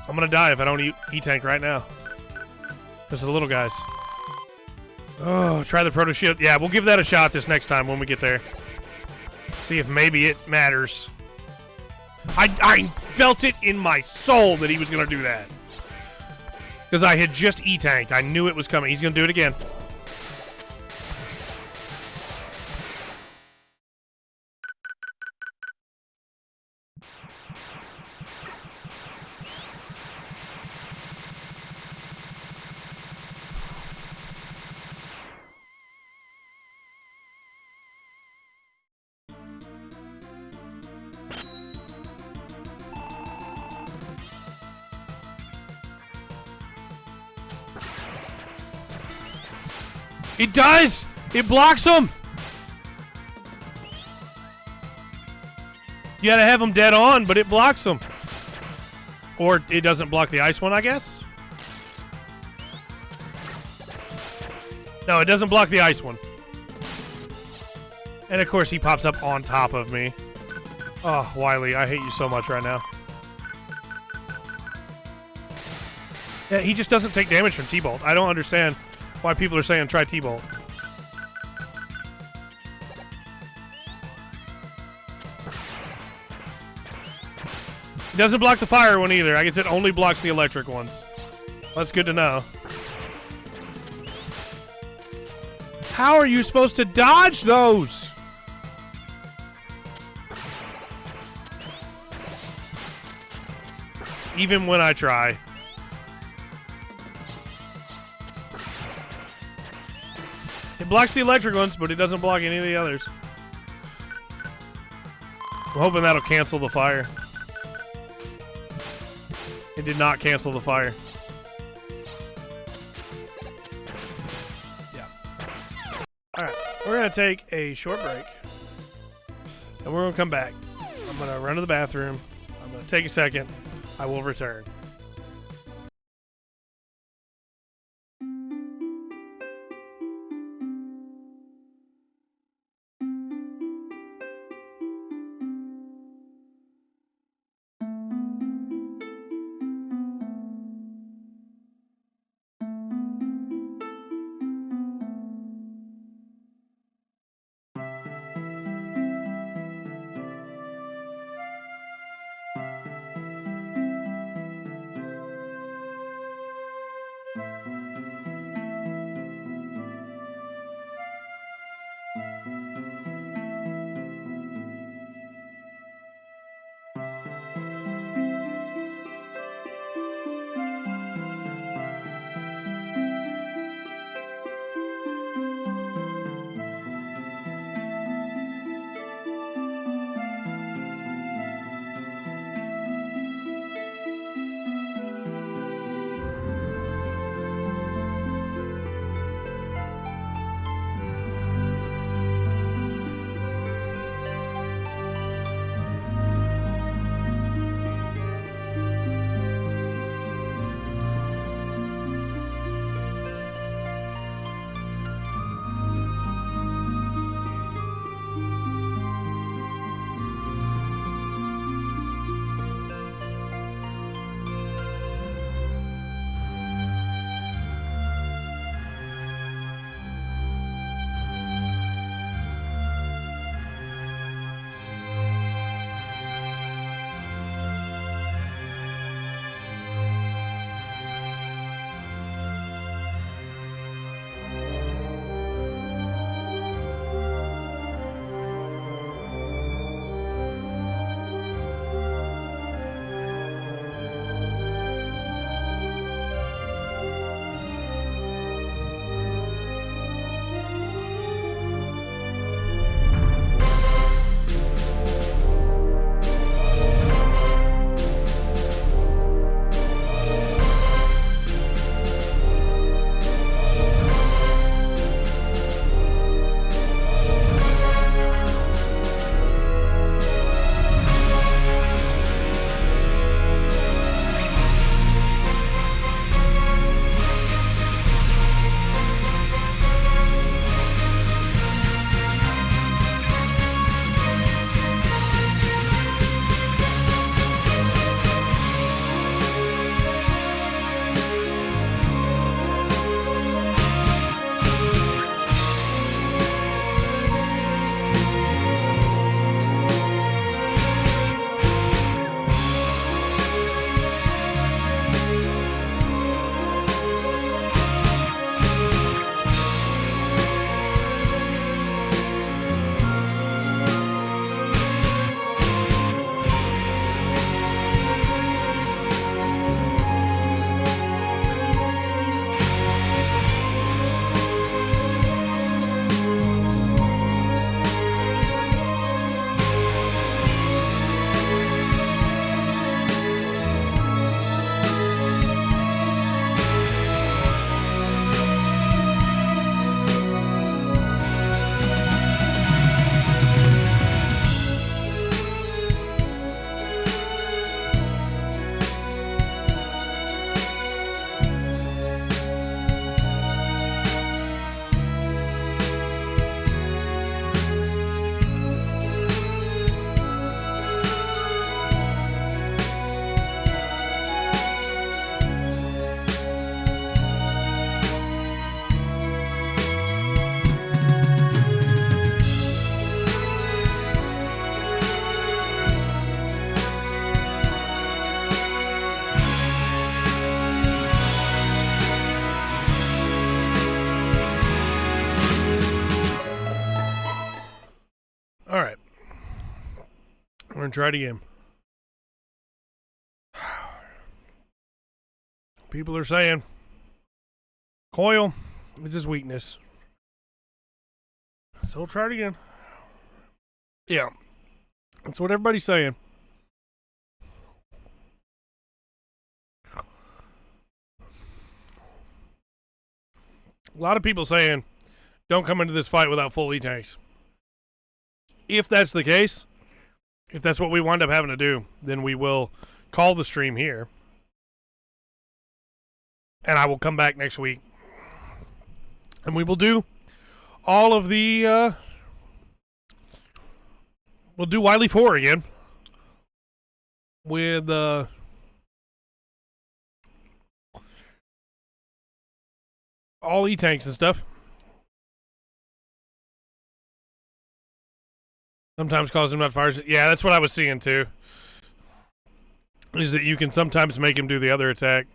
I'm gonna die if I don't E-tank right now. There's the little guys. Oh, try the Proto Shield. Yeah, we'll give that a shot this next time when we get there. See if maybe it matters. I felt it in my soul that he was going to do that. Because I had just E-tanked. I knew it was coming. He's going to do it again. It does! It blocks them! You gotta have them dead on, but it blocks them. Or it doesn't block the ice one, I guess? No, it doesn't block the ice one. And of course he pops up on top of me. Oh, Wily, I hate you so much right now. Yeah, he just doesn't take damage from T-Bolt. I don't understand why people are saying try T-Bolt. It doesn't block the fire one either. I guess it only blocks the electric ones. That's good to know. How are you supposed to dodge those? Even when I try. It blocks the electric ones, but it doesn't block any of the others. I'm hoping that'll cancel the fire. It did not cancel the fire. Yeah. Alright, we're going to take a short break. And we're going to come back. I'm going to run to the bathroom. I'm going to take a second. I will return. We're gonna try it again. People are saying Coil is his weakness. So we'll try it again. Yeah. That's what everybody's saying. A lot of people saying, don't come into this fight without full E-tanks. If that's the case, if that's what we wind up having to do, then we will call the stream here. And I will come back next week. And we will do all of the, we'll do Wily 4 again. With, all E-tanks and stuff. Sometimes cause him not fire. Yeah, that's what I was seeing too. Is that you can sometimes make him do the other attack.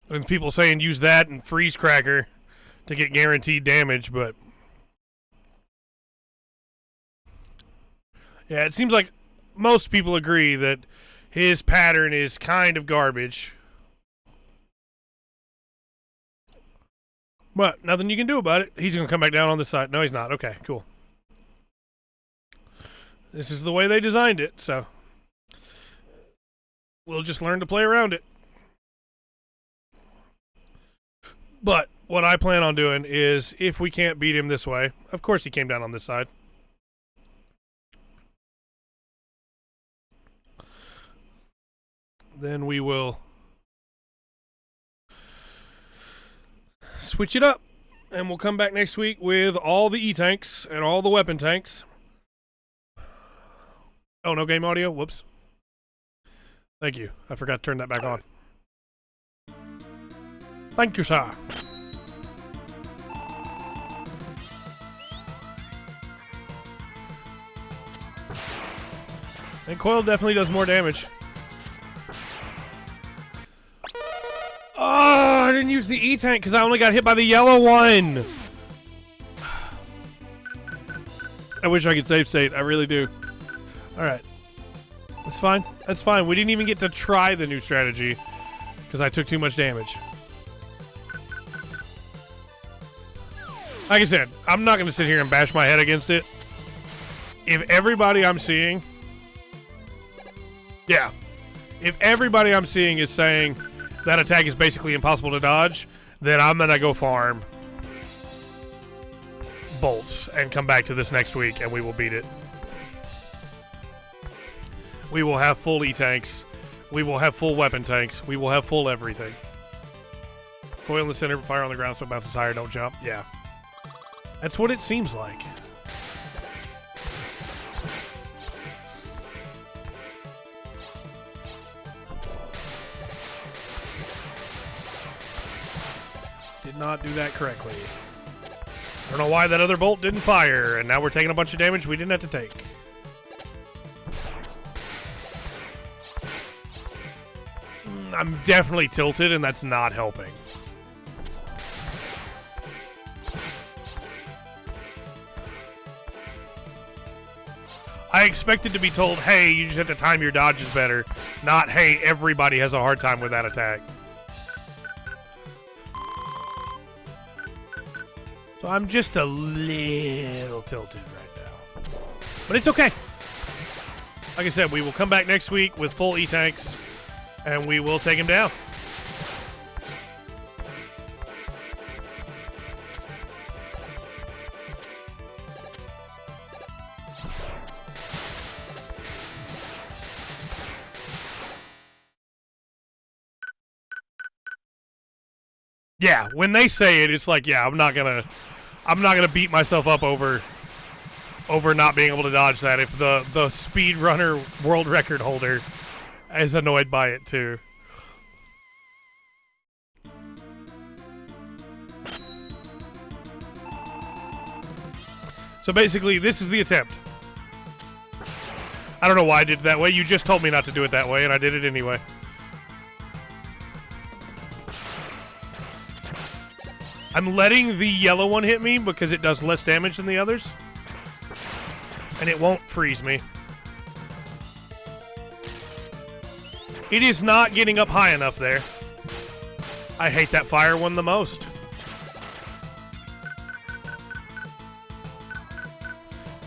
And people saying use that and freeze cracker to get guaranteed damage, but yeah, it seems like most people agree that his pattern is kind of garbage. But nothing you can do about it. He's going to come back down on this side. No, he's not. Okay, cool. This is the way they designed it, so we'll just learn to play around it. But what I plan on doing is, if we can't beat him this way, of course he came down on this side. Then we will switch it up, and we'll come back next week with all the E-tanks and all the weapon tanks. Oh, no game audio? Whoops. Thank you. I forgot to turn that back on. Thank you, sir. And Coil definitely does more damage. Oh, I didn't use the E-tank because I only got hit by the yellow one. I wish I could save state. I really do. Alright. That's fine. That's fine. We didn't even get to try the new strategy because I took too much damage. Like I said, I'm not going to sit here and bash my head against it. If everybody I'm seeing... Yeah. If everybody I'm seeing is saying that attack is basically impossible to dodge, then I'm going to go farm bolts and come back to this next week and we will beat it. We will have full E-tanks. We will have full weapon tanks. We will have full everything. Coil in the center, fire on the ground so it bounces higher, don't jump. Yeah. That's what it seems like. Did not do that correctly. I don't know why that other bolt didn't fire, and now we're taking a bunch of damage we didn't have to take. I'm definitely tilted, and that's not helping. I expected to be told, hey, you just have to time your dodges better. Not, hey, everybody has a hard time with that attack. So I'm just a little tilted right now. But it's okay. Like I said, we will come back next week with full E-tanks, and we will take him down. Yeah, when they say it, it's like, yeah, I'm not gonna beat myself up over not being able to dodge that if the speedrunner world record holder is annoyed by it too. So basically, this is the attempt. I don't know why I did it that way. You just told me not to do it that way, and I did it anyway. I'm letting the yellow one hit me because it does less damage than the others. And it won't freeze me. It is not getting up high enough there. I hate that fire one the most.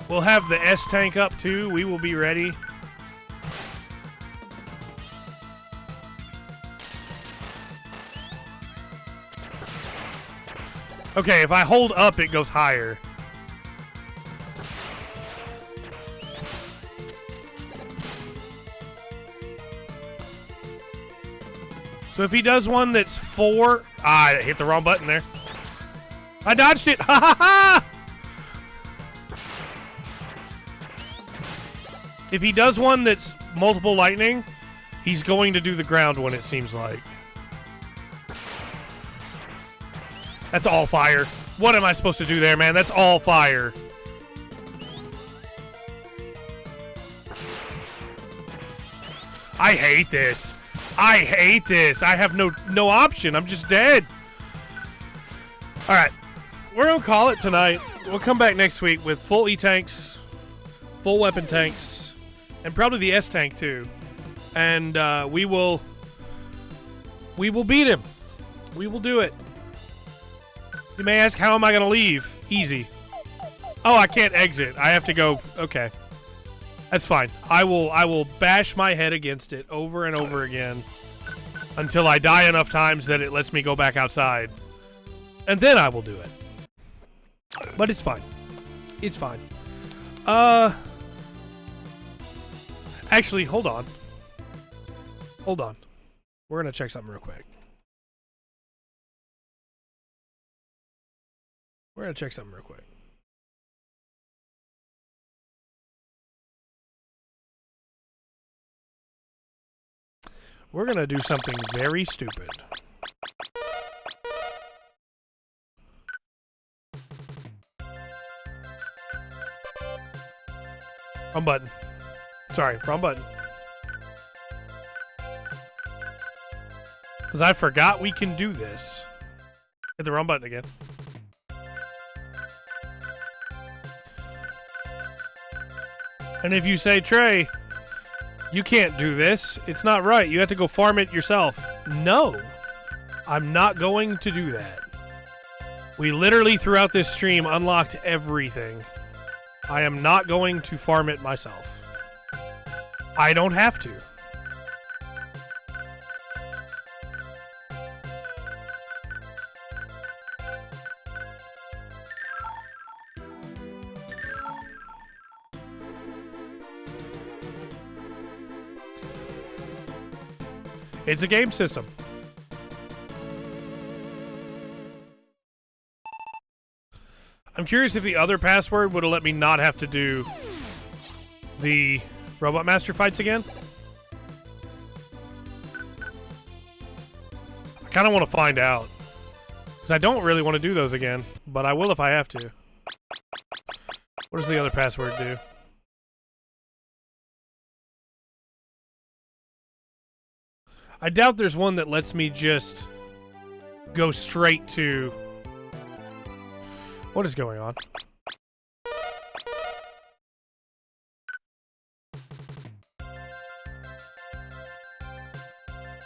We'll have the S tank up too. We will be ready. Okay, if I hold up, it goes higher. So if he does one that's 4... Ah, I hit the wrong button there. I dodged it! Ha ha ha! If he does one that's multiple lightning, he's going to do the ground one, it seems like. That's all fire. What am I supposed to do there, man? That's all fire. I hate this. I hate this. I have no option. I'm just dead. All right. We're going to call it tonight. We'll come back next week with full E-tanks, full weapon tanks, and probably the S-tank too. And we will beat him. We will do it. You may ask, how am I going to leave? Easy. Oh, I can't exit. I have to go. Okay. That's fine. I will bash my head against it over and over again until I die enough times that it lets me go back outside. And then I will do it. But it's fine. It's fine. Actually, hold on. Hold on. We're going to check something real quick. We're going to check something real quick. We're going to do something very stupid. Wrong button. Sorry, wrong button. Because I forgot we can do this. Hit the wrong button again. And if you say, Trey, you can't do this. It's not right. You have to go farm it yourself. No. I'm not going to do that. We literally, throughout this stream, unlocked everything. I am not going to farm it myself. I don't have to. It's a game system. I'm curious if the other password would have let me not have to do the Robot Master fights again. I kind of want to find out. Because I don't really want to do those again. But I will if I have to. What does the other password do? I doubt there's one that lets me just go straight to... What is going on?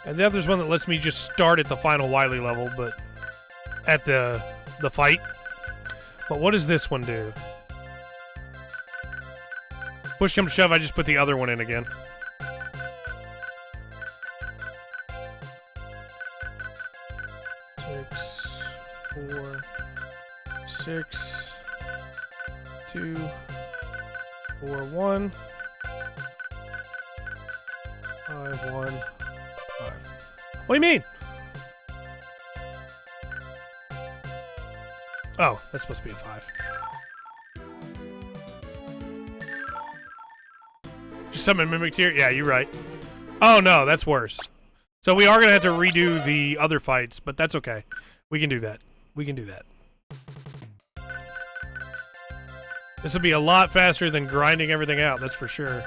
I doubt there's one that lets me just start at the final Wily level, but... At the fight. But what does this one do? Push come to shove, I just put the other one in again. Six, 2, 4, 1, 5, 1, 5. What do you mean? Oh, that's supposed to be a 5. Just summon mimicked here? Yeah, you're right. Oh no, that's worse. So we are gonna have to redo the other fights, but that's okay. We can do that. We can do that. This will be a lot faster than grinding everything out, that's for sure.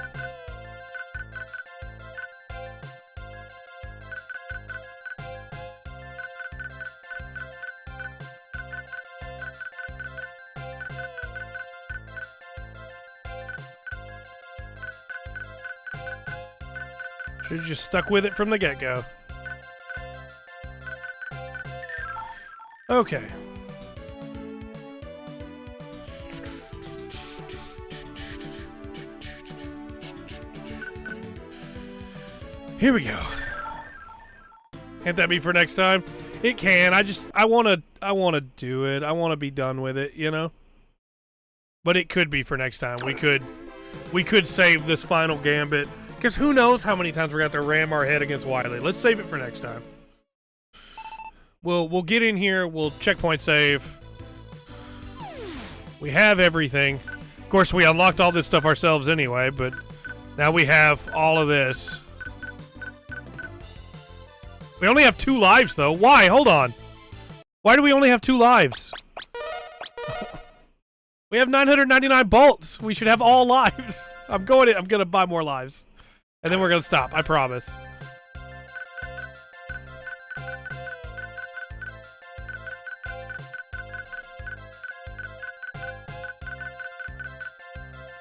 Should have just stuck with it from the get-go. Okay. Here we go. Can't that be for next time? It can. I wanna do it. I wanna be done with it, you know? But it could be for next time. We could save this final gambit. Because who knows how many times we're going to have to ram our head against Wily. Let's save it for next time. We'll get in here. We'll checkpoint save. We have everything. Of course, we unlocked all this stuff ourselves anyway, but now we have all of this. We only have 2 lives, though. Why? Hold on. Why do we only have 2 lives? We have 999 bolts. We should have all lives. I'm gonna buy more lives. And then we're gonna stop, I promise.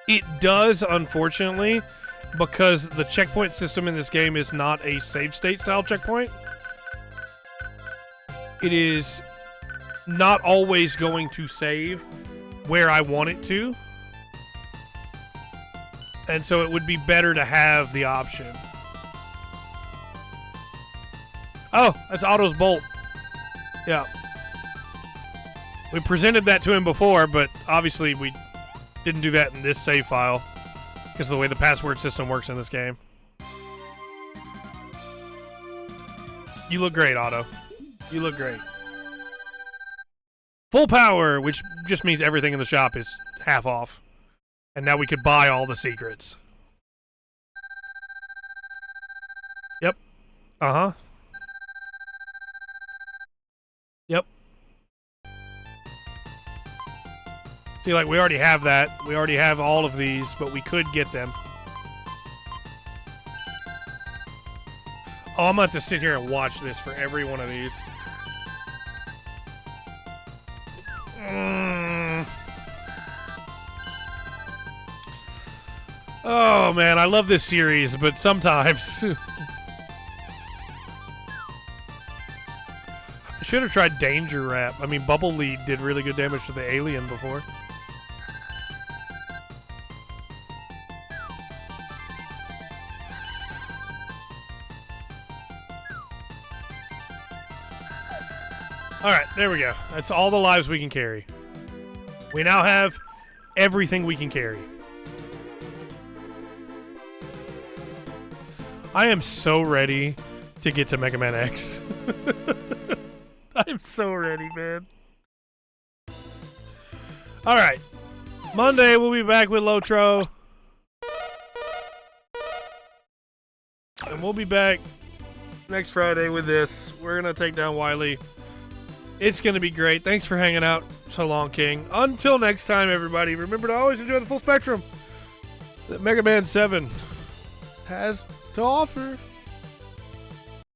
It does, unfortunately, because the checkpoint system in this game is not a save state style checkpoint. It is not always going to save where I want it to. And so it would be better to have the option. Oh, that's Otto's bolt. Yeah. We presented that to him before, but obviously we didn't do that in this save file because of the way the password system works in this game. You look great, Otto. You look great. Full power, which just means everything in the shop is half off. And now we could buy all the secrets. Yep. Uh-huh. Yep. See, like, we already have that. We already have all of these, but we could get them. Oh, I'm going to have to sit here and watch this for every one of these. Oh, man, I love this series, but sometimes... I should have tried Danger Wrap. I mean, Bubble Lead did really good damage to the alien before. Alright, there we go. That's all the lives we can carry. We now have everything we can carry. I am so ready to get to Mega Man X. I'm so ready, man. Alright. Monday, we'll be back with Lotro. And we'll be back next Friday with this. We're going to take down Wily. It's going to be great. Thanks for hanging out so long, King. Until next time, everybody, remember to always enjoy the full spectrum that Mega Man 7 has to offer.